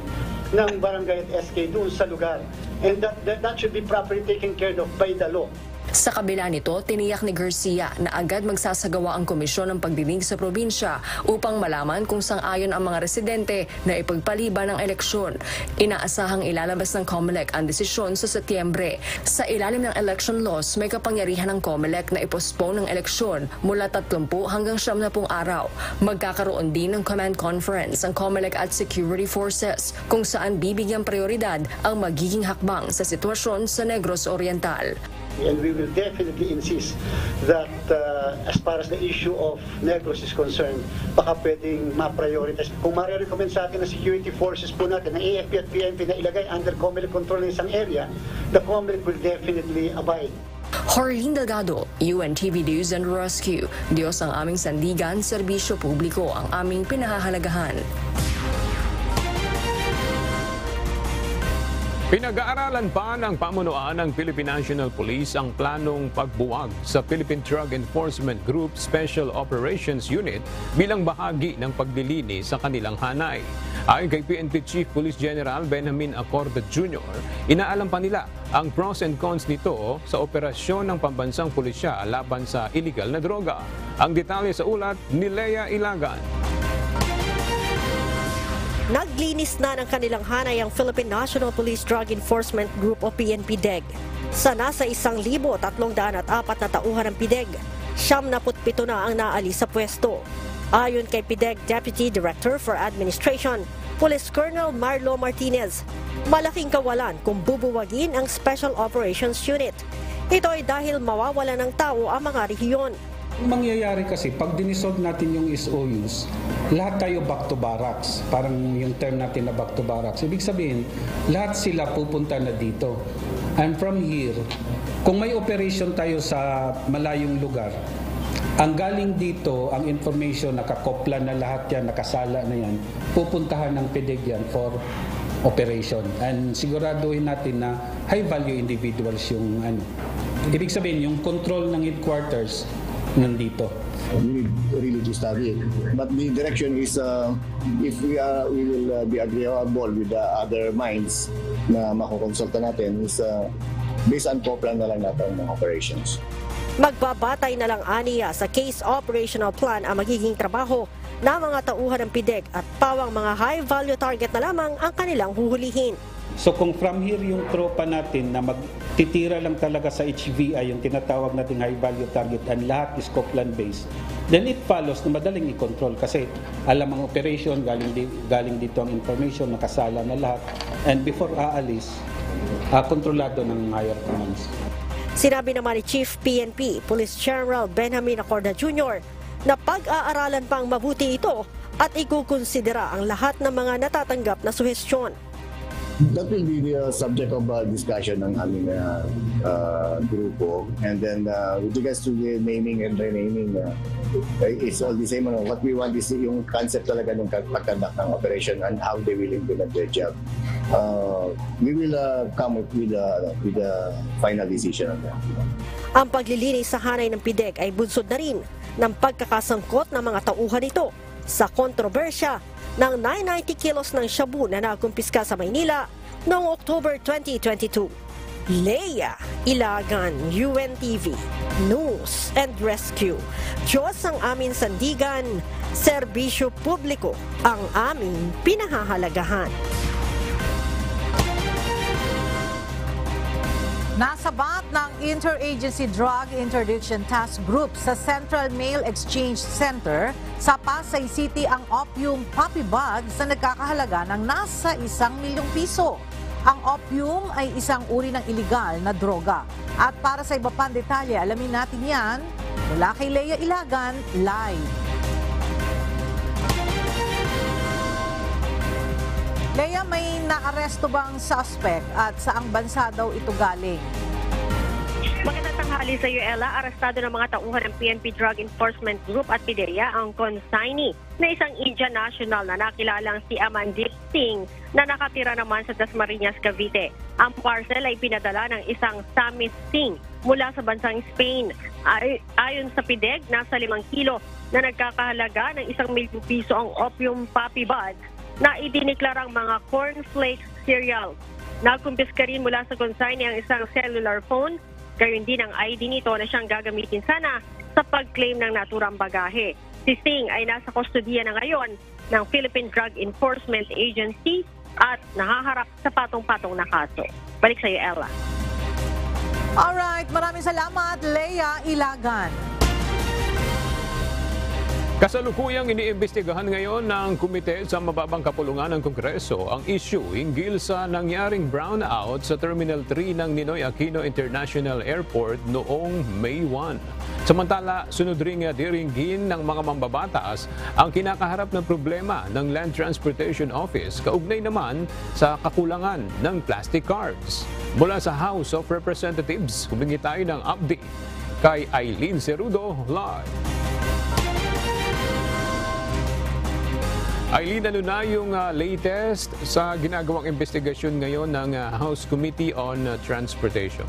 ng barangay at SK doon sa lugar. And that should be properly taken care of by the law. Sa kabila nito, tiniyak ni Garcia na agad magsasagawa ang komisyon ng pagdinig sa probinsya upang malaman kung sang-ayon ang mga residente na ipagpaliban ang eleksyon. Inaasahang ilalabas ng COMELEC ang desisyon sa Setyembre. Sa ilalim ng election laws, may kapangyarihan ng COMELEC na ipostpone ang eleksyon mula 30 hanggang 70 araw. Magkakaroon din ng command conference ang COMELEC at security forces kung saan bibigyang prioridad ang magiging hakbang sa sitwasyon sa Negros Oriental. And we will definitely insist that as far as the issue of Negros is concerned, baka pwedeng ma-prioritize. Kung ma-recommend sa atin ng security forces po natin, ng AFP at PNP na ilagay under COMELEC control ng isang area, the COMELEC will definitely abide. Jorlene Delgado, UNTV News and Rescue. Diyos ang aming sandigan, serbisyo publiko ang aming pinahahalagahan. Pinag-aaralan pa ng pamunuan ng Philippine National Police ang planong pagbuwag sa Philippine Drug Enforcement Group Special Operations Unit bilang bahagi ng paglilinis sa kanilang hanay. Ayon kay PNP Chief Police General Benjamin Acorda Jr., inaalam pa nila ang pros and cons nito sa operasyon ng pambansang pulisya laban sa illegal na droga. Ang detalye sa ulat ni Lea Ilagan. Naglinis na ng kanilang hanay ang Philippine National Police Drug Enforcement Group o PNP-DEG. Sa nasa 1,304 na tauhan ng PDEG, 77 na ang naalis sa pwesto. Ayon kay PDEG Deputy Director for Administration, Police Colonel Marlo Martinez, malaking kawalan kung bubuwagin ang Special Operations Unit. Ito ay dahil mawawala ng tao ang mga rehiyon. Mangyayari kasi, pag dinisolve natin yung SOUs, lahat tayo back to barracks. Parang yung term natin na back to barracks. Ibig sabihin, lahat sila pupunta na dito. And from here, kung may operation tayo sa malayong lugar, ang galing dito, ang information, nakakopla na lahat yan, nakasala na yan, pupuntahan ng PDEG yan for operation. And siguraduhin natin na high-value individuals yung ano. Ibig sabihin, yung control ng headquarters, nandito. We need really to study it. But the direction is if we will be agreeable with the other minds na makukonsulta natin is based on co-plan na lang natin ng operations. Magbabatay na lang aniya sa case operational plan ang magiging trabaho ng mga tauhan ng PDEG at pawang mga high-value target na lamang ang kanilang huhulihin. So kung from here yung tropa natin na magtitira lang talaga sa HVI, yung tinatawag nating high value target, and lahat is co-plan based, then it follows na madaling i-control kasi alam ang operation, galing dito ang information, nakasala na lahat, and before aalis, kontrolado ng higher commands. Sinabi naman ni Chief PNP, Police General Benjamin Acorda Jr., na pag-aaralan pang mabuti ito at ikukonsidera ang lahat ng mga natatanggap na suhestyon. That will be the subject of discussion ng aming grupo. And then with regards to the naming and renaming, it's all the same. What we want is yung concept talaga ng pag-conduct ng operation and how they will implement their job. We will come with the final decision on that. Ang paglilinis sa hanay ng PIDEG ay bunsod na rin ng pagkakasangkot ng mga tauhan nito sa kontrobersya ng 990 kilos ng shabu na nakumpiska sa Maynila noong October 2022. Leia Ilagan, UNTV, News and Rescue. Diyos ang aming sandigan, serbisyo publiko ang aming pinahahalagahan. Nasabat ng Interagency Drug Interdiction Task Group sa Central Mail Exchange Center sa Pasay City ang opium poppy buds na nagkakahalaga ng nasa 1 milyong piso. Ang opium ay isang uri ng iligal na droga. At para sa iba pang detalye, alamin natin yan mula kay Leia Ilagan, live. Leia, may naaresto bang suspect at saang bansa daw ito galing? Magandang tanghali sa iyo, Ella. Arestado ng mga tauhan ng PNP Drug Enforcement Group at PIDEA ang consignee na isang Indian national na nakilalang si Amandeep Singh na nakatira naman sa Dasmariñas, Cavite. Ang parcel ay pinadala ng isang Samit Singh mula sa bansang Spain. Ayon sa PIDEG, nasa 5 kilo na nagkakahalaga ng 1 milyong piso ang opium poppy buds na idiniklarang mga cornflakes cereal. Nagkumpiska rin mula sa consignee ang isang cellular phone, gayon din ang ID nito na siyang gagamitin sana sa pag-claim ng naturang bagahe. Si Singh ay nasa kustodiya na ngayon ng Philippine Drug Enforcement Agency at nahaharap sa patong-patong na kaso. Balik sa iyo, Ella. Alright, maraming salamat, Leia Ilagan. Kasalukuyang iniimbestigahan ngayon ng Komite sa Mababang Kapulungan ng Kongreso ang issue hinggil sa nangyaring brownout sa Terminal 3 ng Ninoy Aquino International Airport noong May 1. Samantala, sunod ring diringgin ng mga mambabatas ang kinakaharap ng problema ng Land Transportation Office kaugnay naman sa kakulangan ng plastic cards. Mula sa House of Representatives, humingi tayo ng update kay Eileen Cerudo live. Eileen, ano na yung latest sa ginagawang investigasyon ngayon ng House Committee on Transportation?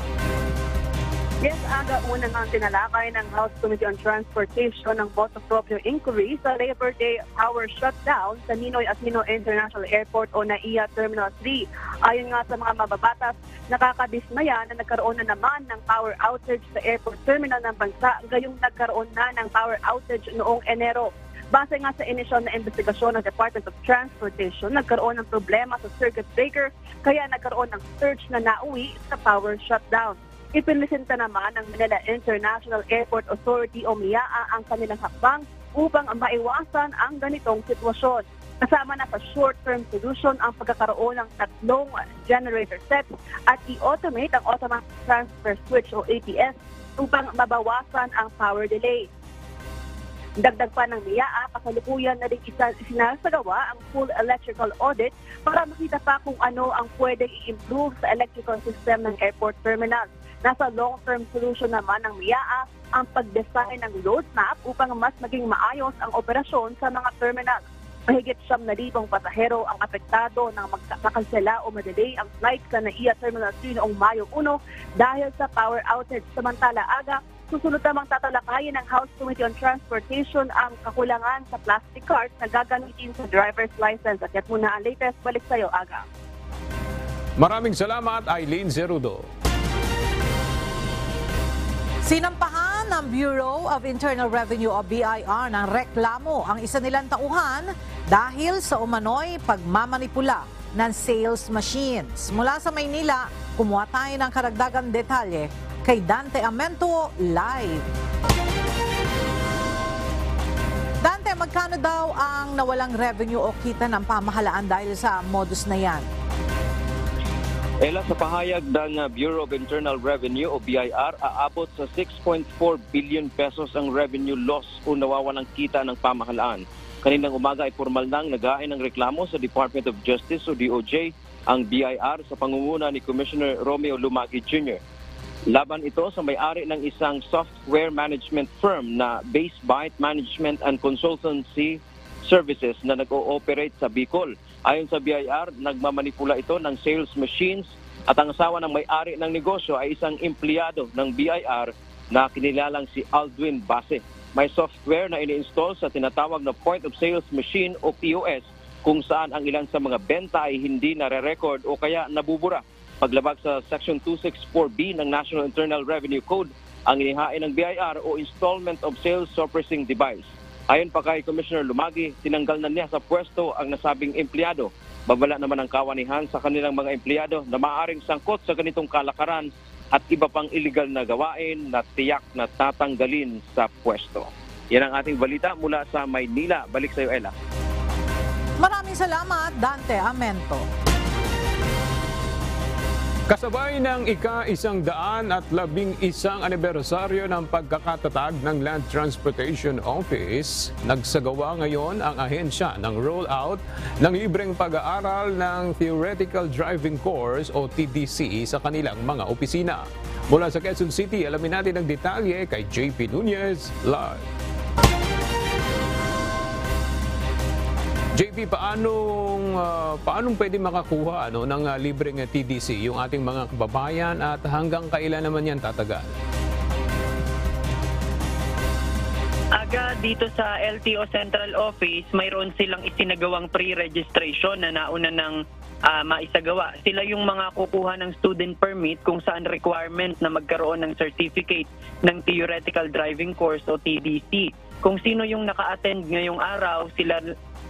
Yes, aga una nga tinalakay ng House Committee on Transportation ng voto proprio inquiry sa Labor Day power shutdown sa Ninoy Aquino International Airport o NAIA Terminal 3. Ayon nga sa mga mababatas, nakakadismaya na nagkaroon na naman ng power outage sa airport terminal ng bansa, gayong nagkaroon na ng power outage noong Enero. Base nga sa inisyal na investigasyon ng Department of Transportation, nagkaroon ng problema sa circuit breaker kaya nagkaroon ng surge na nauwi sa power shutdown. Ipinlisenta naman ng Manila International Airport Authority o MIAA ang kanilang hakbang upang maiwasan ang ganitong sitwasyon. Kasama na sa short-term solution ang pagkakaroon ng 3 generator sets at i-automate ang automatic transfer switch o ATS upang mabawasan ang power delay. Dagdag pa ng MIAA, kasalukuyan na rin sinasagawa ang full electrical audit para makita pa kung ano ang pwedeng i-improve sa electrical system ng airport terminal. Nasa long-term solution naman ng MIAA ang pag-design ng roadmap upang mas maging maayos ang operasyon sa mga terminal. Mahigit 7,000 pasahero ang apektado ng magkakansela o madelay ang flight sa NAIA Terminal 3 noong Mayo 1 dahil sa power outage. Samantala, aga, susunod namang tatalakayin ng House Committee on Transportation ang kakulangan sa plastic cards na gagamitin sa driver's license. At yan muna ang latest. Balik sa iyo, aga. Maraming salamat, Eileen Cerudo. Sinampahan ng Bureau of Internal Revenue o BIR ng reklamo ang isa nilang tauhan dahil sa umano'y pagmamanipula ng sales machines. Mula sa Maynila, kumuha tayo ng karagdagang detalye kay Dante Amento live. Dante, magkano daw ang nawalang revenue o kita ng pamahalaan dahil sa modus na yan? Ela, sa pahayag ng Bureau of Internal Revenue o BIR, aabot sa 6.4 billion pesos ang revenue loss o nawawalang kita ng pamahalaan. Kaninang umaga ay formal nang nagain ng reklamo sa Department of Justice o DOJ ang BIR sa pangunguna ni Commissioner Romeo Lumagi Jr. Laban ito sa may-ari ng isang software management firm na Base Byte Management and Consultancy Services na nag-ooperate sa Bicol. Ayon sa BIR, nagmamanipula ito ng sales machines at ang asawa ng may-ari ng negosyo ay isang empleyado ng BIR na kinilalang si Aldwin Base. May software na ini-install sa tinatawag na Point of Sales Machine o POS kung saan ang ilan sa mga benta ay hindi nare-record o kaya nabubura. Paglabag sa Section 264B ng National Internal Revenue Code, ang inihain ng BIR o Installment of Sales Suppressing Device. Ayon pa kay Commissioner Lumagi, tinanggal na niya sa pwesto ang nasabing empleyado. Babala naman ang kawanihan sa kanilang mga empleyado na maaaring sangkot sa ganitong kalakaran at iba pang illegal na gawain na tiyak na tatanggalin sa pwesto. Yan ang ating balita mula sa Maynila. Balik sa iyo, Ella. Maraming salamat, Dante Amento. Kasabay ng ika-111 anibersaryo ng pagkakatatag ng Land Transportation Office, nagsagawa ngayon ang ahensya ng rollout ng libreng pag-aaral ng Theoretical Driving Course o TDC sa kanilang mga opisina. Mula sa Quezon City, alamin natin ang detalye kay JP Nunez live. JP, paanong pwede makakuha ng libreng TDC yung ating mga kababayan at hanggang kailan naman yan tatagal? Aga dito sa LTO Central Office, mayroon silang isinagawang pre-registration na nauna ng maisagawa. Sila yung mga kukuha ng student permit kung saan requirement na magkaroon ng certificate ng Theoretical Driving Course o TDC. Kung sino yung naka-attend ngayong araw, sila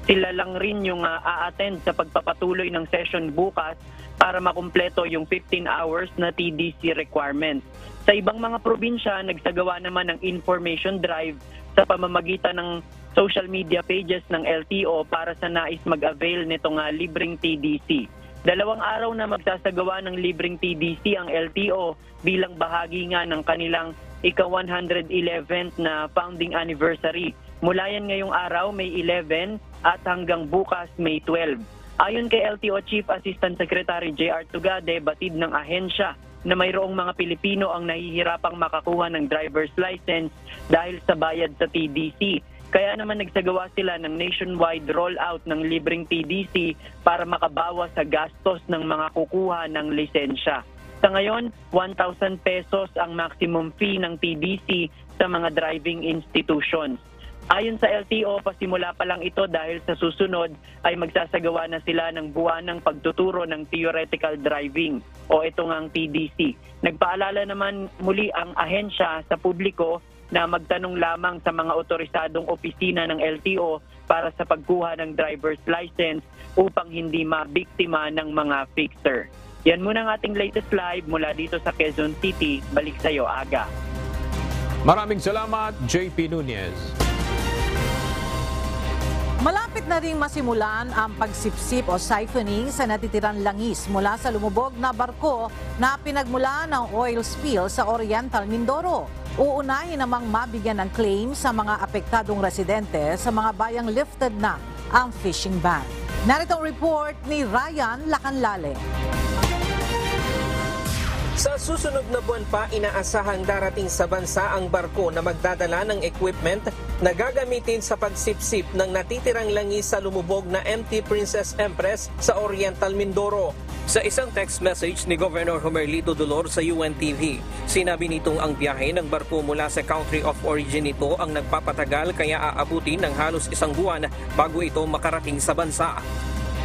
lang rin yung a-attend sa pagpapatuloy ng session bukas para makumpleto yung 15 hours na TDC requirement. Sa ibang mga probinsya, nagsagawa naman ng information drive sa pamamagitan ng social media pages ng LTO para sa nais mag-avail nitong libreng TDC. 2 araw na magsasagawa ng libreng TDC ang LTO bilang bahagi nga ng kanilang ika-111th na founding anniversary. Mula yan ngayong araw, May 11 at hanggang bukas, May 12. Ayon kay LTO Chief Assistant Secretary J.R. Tugade, batid ng ahensya na mayroong mga Pilipino ang nahihirapang makakuha ng driver's license dahil sa bayad sa TDC. Kaya naman nagsagawa sila ng nationwide rollout ng libreng TDC para makabawas sa gastos ng mga kukuha ng lisensya. Sa ngayon, 1,000 pesos ang maximum fee ng TDC sa mga driving institutions. Ayon sa LTO, pasimula pa lang ito dahil sa susunod ay magsasagawa na sila ng buwanang pagtuturo ng theoretical driving o ito ngang TDC. Nagpaalala naman muli ang ahensya sa publiko na magtanong lamang sa mga otorisadong opisina ng LTO para sa pagkuha ng driver's license upang hindi mabiktima ng mga fixer. Yan muna ang ating latest live mula dito sa Quezon City. Balik sa iyo, Aga. Maraming salamat, JP Nunez. Malapit na ring masimulan ang pagsipsip o siphoning sa natitirang langis mula sa lumubog na barko na pinagmulan ng oil spill sa Oriental Mindoro. Uunahin namang mabigyan ng claim sa mga apektadong residente sa mga bayang lifted na ang fishing ban. Narito ang report ni Ryan Lacanlale. Sa susunod na buwan pa, inaasahang darating sa bansa ang barko na magdadala ng equipment na gagamitin sa pagsipsip ng natitirang langis sa lumubog na MT Princess Empress sa Oriental Mindoro. Sa isang text message ni Governor Homerlito Dolor sa UNTV, sinabi nitong ang biyahe ng barko mula sa country of origin nito ang nagpapatagal kaya aabutin ng halos 1 buwan bago ito makarating sa bansa.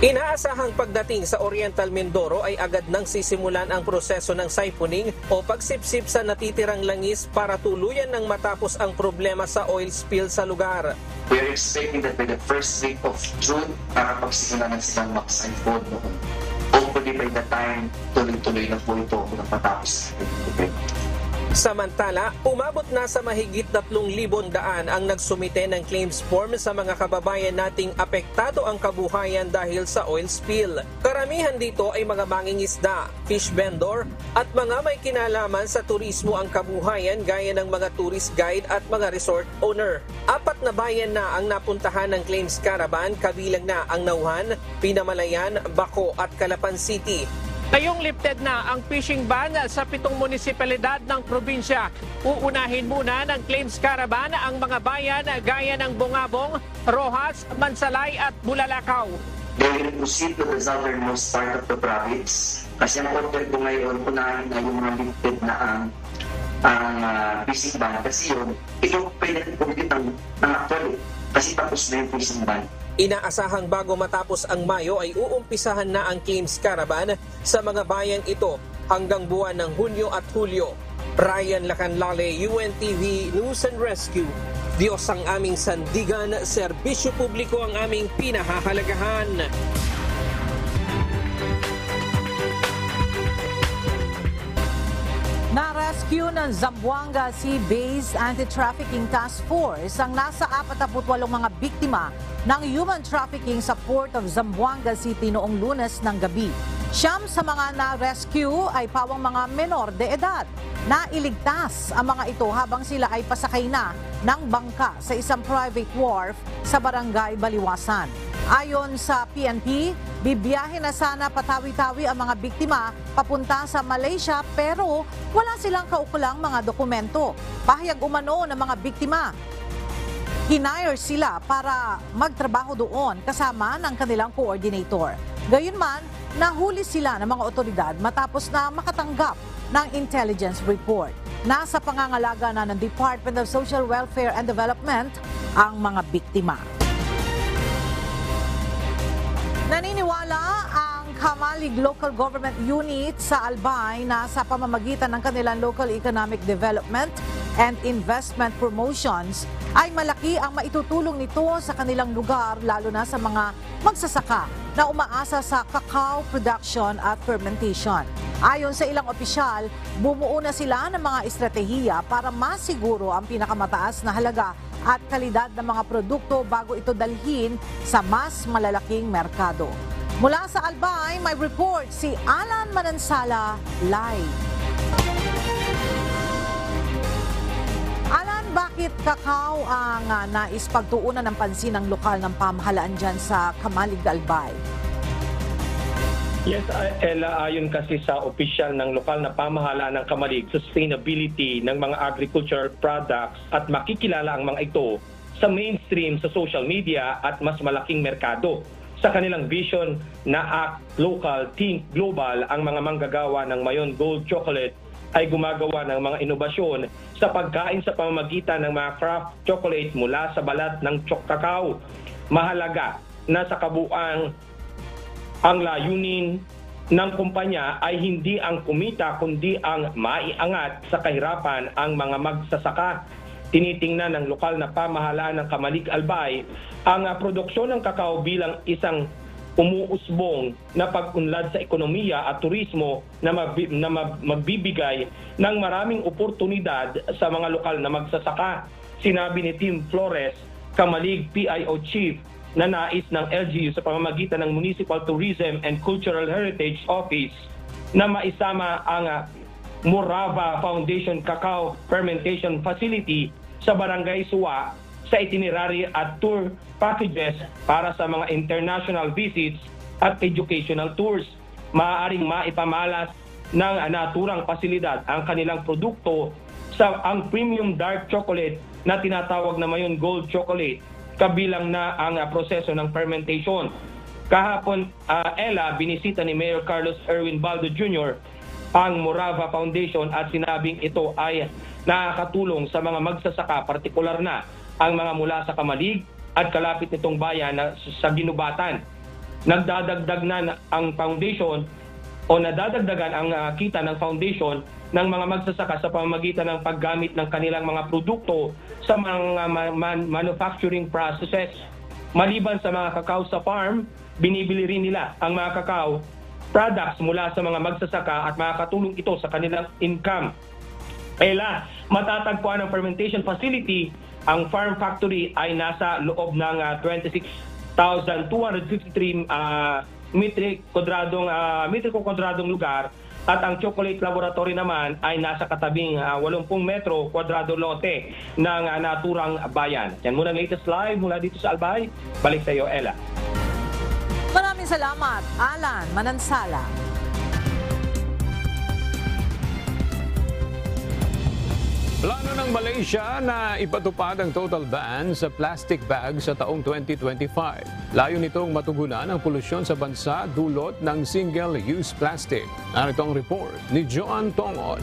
Inaasahang pagdating sa Oriental Mindoro ay agad nang sisimulan ang proseso ng siphoning o pagsipsip sa natitirang langis para tuluyan ng matapos ang problema sa oil spill sa lugar. We are expecting that by the first week of June, nakapagsimula na silang mag-siphon. Hopefully by the time, tuloy-tuloy na po ito kung napatapos. Samantala, umabot na sa mahigit 3,100 ang nagsumite ng claims form sa mga kababayan nating apektado ang kabuhayan dahil sa oil spill. Karamihan dito ay mga mangingisda, fish vendor at mga may kinalaman sa turismo ang kabuhayan gaya ng mga tourist guide at mga resort owner. 4 na bayan na ang napuntahan ng claims caravan, kabilang na ang Nauhan, Pinamalayan, Baco at Calapan City. Ngayong lifted na ang fishing ban sa 7 munisipalidad ng probinsya. Uunahin muna ng claims caravan ang mga bayan gaya ng Bungabong, Rojas, Mansalay at Bulalakaw. They will proceed to the southernmost part of the province. Kasi ang order ko ngayon, unahin na yung mga lifted na ang fishing ban. Kasi yun, ito pwede rin ng actually. Kasi tapos na yung fishing ban. Inaasahang bago matapos ang Mayo ay uumpisahan na ang claims caravan sa mga bayang ito hanggang buwan ng Hunyo at Hulyo. Ryan Lacanlale, UNTV News and Rescue. Diyos ang aming sandigan, serbisyo publiko ang aming pinahahalagahan. Na-rescue ng Zamboanga Sea-based Anti-Trafficking Task Force ang nasa 48 mga biktima ng human trafficking sa Port of Zamboanga City noong Lunes ng gabi. 9 sa mga na-rescue ay pawang mga menor de edad. Nailigtas ang mga ito habang sila ay pasakay na ng bangka sa isang private wharf sa Barangay Baliwasan. Ayon sa PNP, bibiyahe na sana patawi-tawi ang mga biktima papunta sa Malaysia pero wala silang kaukulang mga dokumento. Pahayag umano ng mga biktima, hinire sila para magtrabaho doon kasama ng kanilang coordinator. Gayunman, nahuli sila ng mga otoridad matapos na makatanggap ng intelligence report. Nasa pangangalaga na ng Department of Social Welfare and Development ang mga biktima. Naniniwala ang Kamalig Local Government Unit sa Albay na sa pamamagitan ng kanilang Local Economic Development and Investment Promotions ay malaki ang maitutulong nito sa kanilang lugar lalo na sa mga magsasaka na umaasa sa cacao production at fermentation. Ayon sa ilang opisyal, bumuo na sila ng mga estratehiya para masiguro ang pinakamataas na halaga at kalidad ng mga produkto bago ito dalhin sa mas malalaking merkado. Mula sa Albay, may report si Alan Manansala live. Alan, bakit cacao ang nais pagtuunan ng pansin ng lokal ng pamahalaan dyan sa Kamalig, Albay? Yes, Ella, ayon kasi sa opisyal ng lokal na pamahalaan ng Kamalig, sustainability ng mga agricultural products at makikilala ang mga ito sa mainstream sa social media at mas malaking merkado. Sa kanilang vision na Act Local, Think Global, ang mga manggagawa ng Mayon Gold Chocolate ay gumagawa ng mga inobasyon sa pagkain sa pamamagitan ng mga craft chocolate mula sa balat ng cacao. Mahalaga na sa kabuuan ang layunin ng kumpanya ay hindi ang kumita kundi ang maiangat sa kahirapan ang mga magsasaka. Tinitingnan ng lokal na pamahalaan ng Kamalig Albay ang produksyon ng kakao bilang isang umuusbong na pag-unlad sa ekonomiya at turismo na magbibigay ng maraming oportunidad sa mga lokal na magsasaka. Sinabi ni Tim Flores, Kamalig PIO Chief, na nais ng LGU sa pamamagitan ng Municipal Tourism and Cultural Heritage Office na maisama ang Morava Foundation Cacao Fermentation Facility sa Barangay Suwa sa itinerary at tour packages para sa mga international visits at educational tours. Maaaring maipamalas ng naturang pasilidad ang kanilang produkto sa ang premium dark chocolate na tinatawag na Mayon Gold Chocolate, kabilang na ang proseso ng fermentation. Kahapon, Ella, binisita ni Mayor Carlos Erwin Baldo Jr. ang Morava Foundation at sinabing ito ay nakakatulong sa mga magsasaka, partikular na ang mga mula sa Kamalig at kalapit nitong bayan na sa Ginubatan. Nagdadagdag na ang foundation o nadadagdagan ang kita ng foundation ng mga magsasaka sa pamamagitan ng paggamit ng kanilang mga produkto sa mga manufacturing processes. Maliban sa mga kakao sa farm, binibili rin nila ang mga kakao products mula sa mga magsasaka at makakatulong ito sa kanilang income. Ela, matatagpuan ang fermentation facility. Ang farm factory ay nasa loob ng 26,253 metriko kwadradong lugar, at ang chocolate laboratory naman ay nasa katabing 80 metro kwadrado lote ng naturang bayan. Yan muna ang latest live mula dito sa Albay. Balik sa iyo, Ella. Maraming salamat, Alan Manansala. Plano ng Malaysia na ipatupad ang total ban sa plastic bags sa taong 2025. Layo nitong matugunan ang polusyon sa bansa dulot ng single-use plastic. Narito ang report ni Joan Tongol.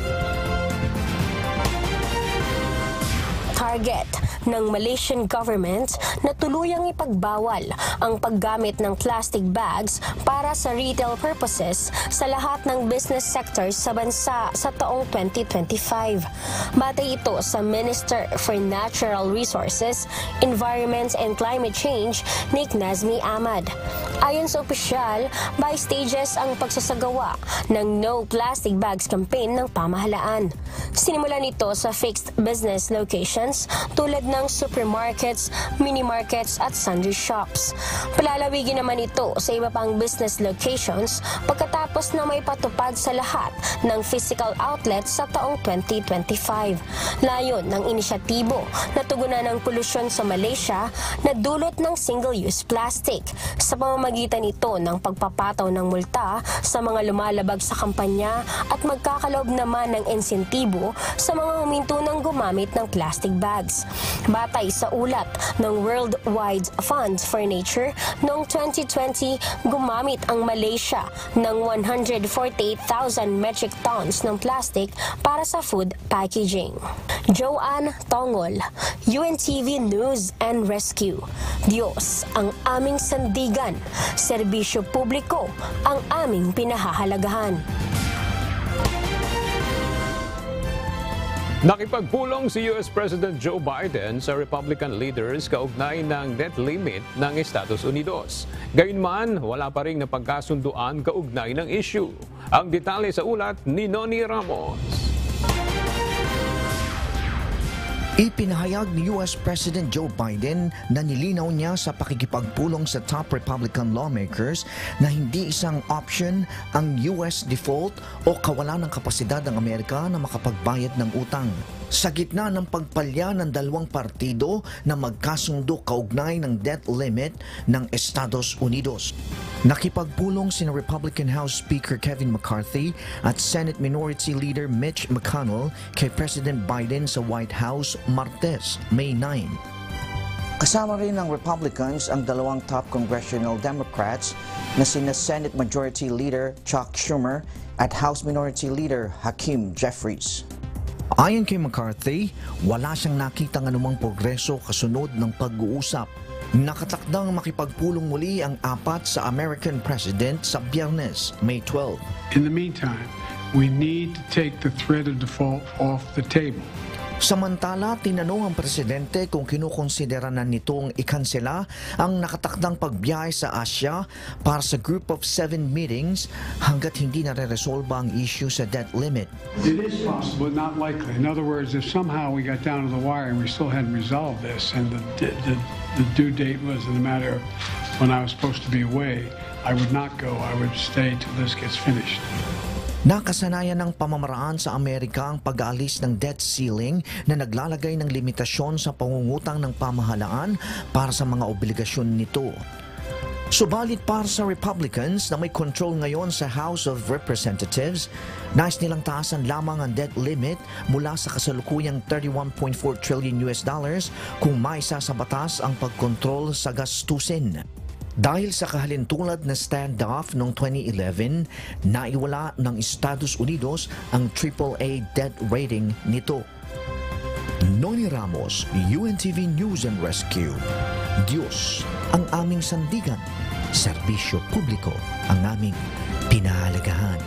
Target ng Malaysian government na tuluyang ipagbawal ang paggamit ng plastic bags para sa retail purposes sa lahat ng business sectors sa bansa sa taong 2025. Batay ito sa Minister for Natural Resources, Environment and Climate Change, Nick Nazmi Ahmad. Ayon sa opisyal, by stages ang pagsasagawa ng No Plastic Bags campaign ng pamahalaan. Sinimula nito sa fixed business locations tulad ng supermarkets, mini-markets at sundry shops. Palalawigin naman ito sa iba pang business locations pagkatapos na may patupad sa lahat ng physical outlets sa taong 2025. Layon ng inisyatibo na tugunan ng polusyon sa Malaysia na dulot ng single-use plastic sa pamamagitan ito ng pagpapataw ng multa sa mga lumalabag sa kampanya at magkakaloob naman ng insentibo sa mga huminto ng gumamit ng plastic bags. Batay sa ulat ng Worldwide Fund for Nature, noong 2020, gumamit ang Malaysia ng 148,000 metric tons ng plastic para sa food packaging. Joanne Tongol, UNTV News and Rescue. Diyos ang aming sandigan, serbisyo publiko ang aming pinahahalagahan. Nakipagpulong si US President Joe Biden sa Republican leaders kaugnay ng debt limit ng Estados Unidos. Gayunman, wala pa ring napagkasunduan kaugnay ng issue. Ang detalye sa ulat ni Noni Ramos. Ipinahayag ni US President Joe Biden na nilinaw niya sa pakikipagpulong sa top Republican lawmakers na hindi isang option ang US default o kawalan ng kapasidad ng Amerika na makapagbayad ng utang. Sa gitna ng pagpalya ng dalawang partido na magkasundo kaugnay ng debt limit ng Estados Unidos. Nakipagpulong sina Republican House Speaker Kevin McCarthy at Senate Minority Leader Mitch McConnell kay President Biden sa White House Martes, May 9. Kasama rin ng Republicans ang dalawang top congressional Democrats na sina Senate Majority Leader Chuck Schumer at House Minority Leader Hakeem Jeffries. Ayon kay McCarthy, wala siyang nakitang anumang progreso kasunod ng pag-uusap. Nakatakdang makipagpulong muli ang apat sa American President sa Biyernes, May 12. In the meantime, we need to take the threat of default off the table. Samantala, tinanong ang presidente kung kinukonsidera na nitong ikansela ang nakatakdang pagbiyahe sa Asya para sa Group of 7 meetings hanggat hindi nare-resolba ang issue sa debt limit. It is possible, not likely. In other words, if somehow we got down to the wire and we still hadn't resolved this and the due date was in a matter of when I was supposed to be away, I would not go. I would stay till this gets finished. Nakasanayan ng pamamaraan sa Amerika ang pag-aalis ng debt ceiling na naglalagay ng limitasyon sa pangungutang ng pamahalaan para sa mga obligasyon nito. Subalit para sa Republicans na may control ngayon sa House of Representatives, nais nilang taasan lamang ang debt limit mula sa kasalukuyang $31.4 trillion kung maisa sa batas ang pagkontrol sa gastusin. Dahil sa kahalintulad na standoff noong 2011, naiwala ng Estados Unidos ang AAA debt rating nito. Noni Ramos, UNTV News and Rescue. Diyos ang aming sandigan, serbisyo publiko ang aming pinahalagahan.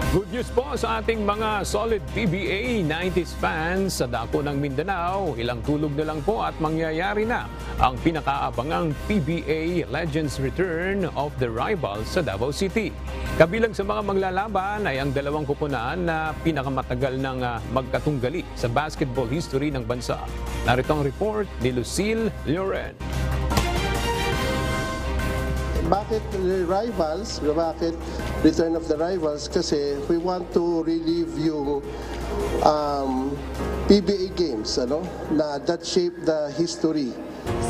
Good news po sa ating mga solid PBA 90s fans sa dako ng Mindanao. Ilang tulog na lang po at mangyayari na ang pinakaabangang PBA Legends Return of the Rivals sa Davao City. Kabilang sa mga maglalaban ay ang dalawang kupunan na pinakamatagal ng magkatunggali sa basketball history ng bansa. Narito ang report ni Lucille Lloren. Bakit rivals? Bakit Return of the Rivals? Kasi we want to relive yung PBA games na that shaped the history.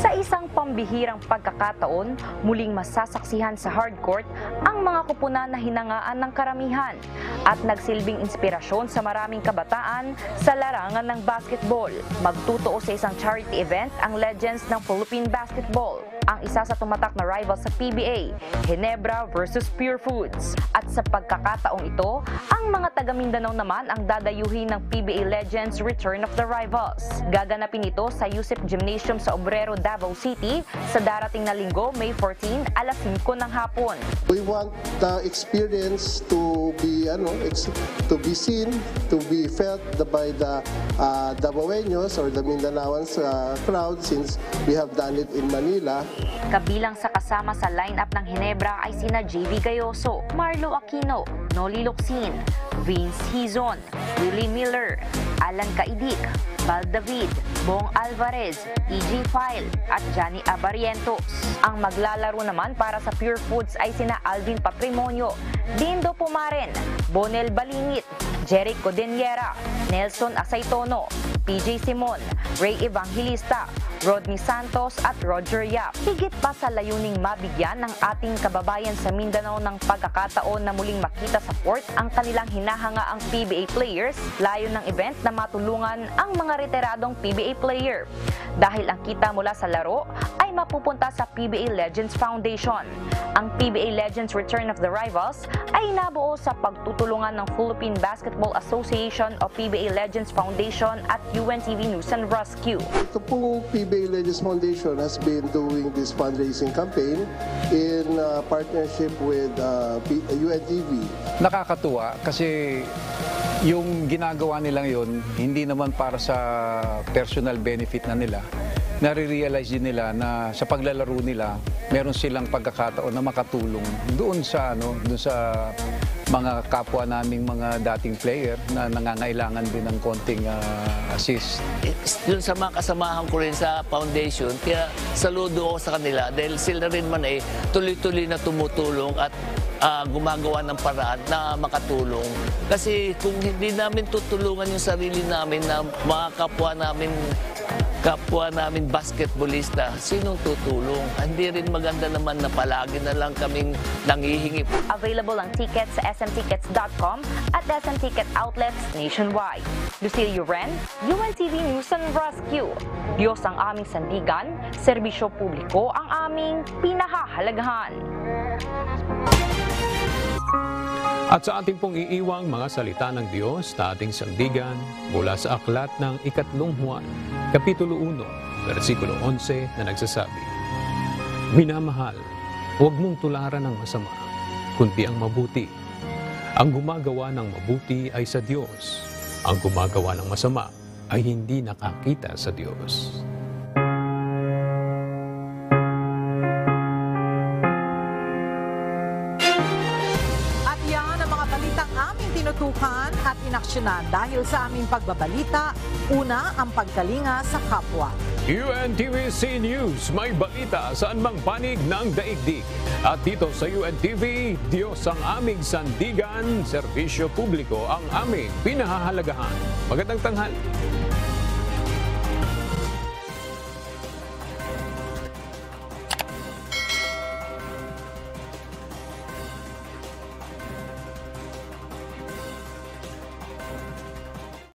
Sa isang pambihirang pagkakataon, muling masasaksihan sa hardcourt ang mga kupunan na hinangaan ng karamihan at nagsilbing inspirasyon sa maraming kabataan sa larangan ng basketball. Magtutuo sa isang charity event ang Legends ng Philippine Basketball, ang isa sa tumatak na rival sa PBA, Ginebra versus Pure Foods. At sa pagkakataong ito, ang mga taga Mindanao naman ang dadayuhin ng PBA Legends Return of the Rivals. Gaganapin ito sa Yusip Gymnasium sa Obrero, Davao City sa darating na linggo, May 14, alas 5 ng hapon. We want the experience to be seen, to be felt by the Davaoeños or the Mindanaoans crowd since we have done it in Manila. Kabilang sa kasama sa lineup ng Ginebra ay sina JV Gayoso, Marlo Aquino, Noli Locsin, Vince Hizon, Willie Miller, Alan Caidic, Val David, Bong Alvarez, E.G. File at Johnny Abarientos. Ang maglalaro naman para sa Pure Foods ay sina Alvin Patrimonio, Dindo Pumaren, Bonel Balingit, Jeric Codeniera, Nelson Asaytono, PJ Simon, Ray Evangelista, Rodney Santos at Roger Yap. Higit pa sa layuning mabigyan ng ating kababayan sa Mindanao ng pagkakataon na muling makita sa court ang kanilang hinahangaang PBA players, layo ng event na matulungan ang mga retiradong PBA player. Dahil ang kita mula sa laro ay mapupunta sa PBA Legends Foundation. Ang PBA Legends Return of the Rivals ay nabuo sa pagtutulungan ng Philippine Basketball Association o PBA Legends Foundation at UNTV News and Rescue. Ito pong PBA Legends Foundation has been doing this fundraising campaign in partnership with UNTV. Nakakatuwa kasi yung ginagawa nilang yun, hindi naman para sa personal benefit na nila. Nare-realize din nila na sa paglalaro nila, meron silang pagkakataon na makatulong doon sa mga kapwa naming mga dating player na nangangailangan din ng konting assist. Yun sa mga kasamahan ko rin sa foundation, kaya saludo ako sa kanila dahil sila rin man tuloy-tuloy na tumutulong at gumagawa ng paraan na makatulong. Kasi kung hindi namin tutulungan yung sarili namin na mga kapwa namin basketballista, sinong tutulong? Hindi rin maganda naman na palagi na lang kaming nangihingi. Available ang tickets sa smtickets.com at SM Ticket outlets nationwide. Lucille Lloren, UNTV News and Rescue. Diyos ang aming sandigan, serbisyo publiko ang aming pinahahalagahan. At sa ating pong iiwang mga salita ng Diyos na ating sandigan mula sa aklat ng 3 Juan, Kapitulo 1, versikulo 11 na nagsasabi, Minamahal, huwag mong tularan ng masama, kundi ang mabuti. Ang gumagawa ng mabuti ay sa Diyos. Ang gumagawa ng masama ay hindi nakakita sa Diyos. Tinutukan at inaksyonan dahil sa aming pagbabalita, una ang pagkalinga sa kapwa. UNTV News, may balita saan mang panig ng daigdig. At dito sa UNTV, Diyos ang aming sandigan, serbisyo publiko ang aming pinahahalagahan. Magandang tanghali.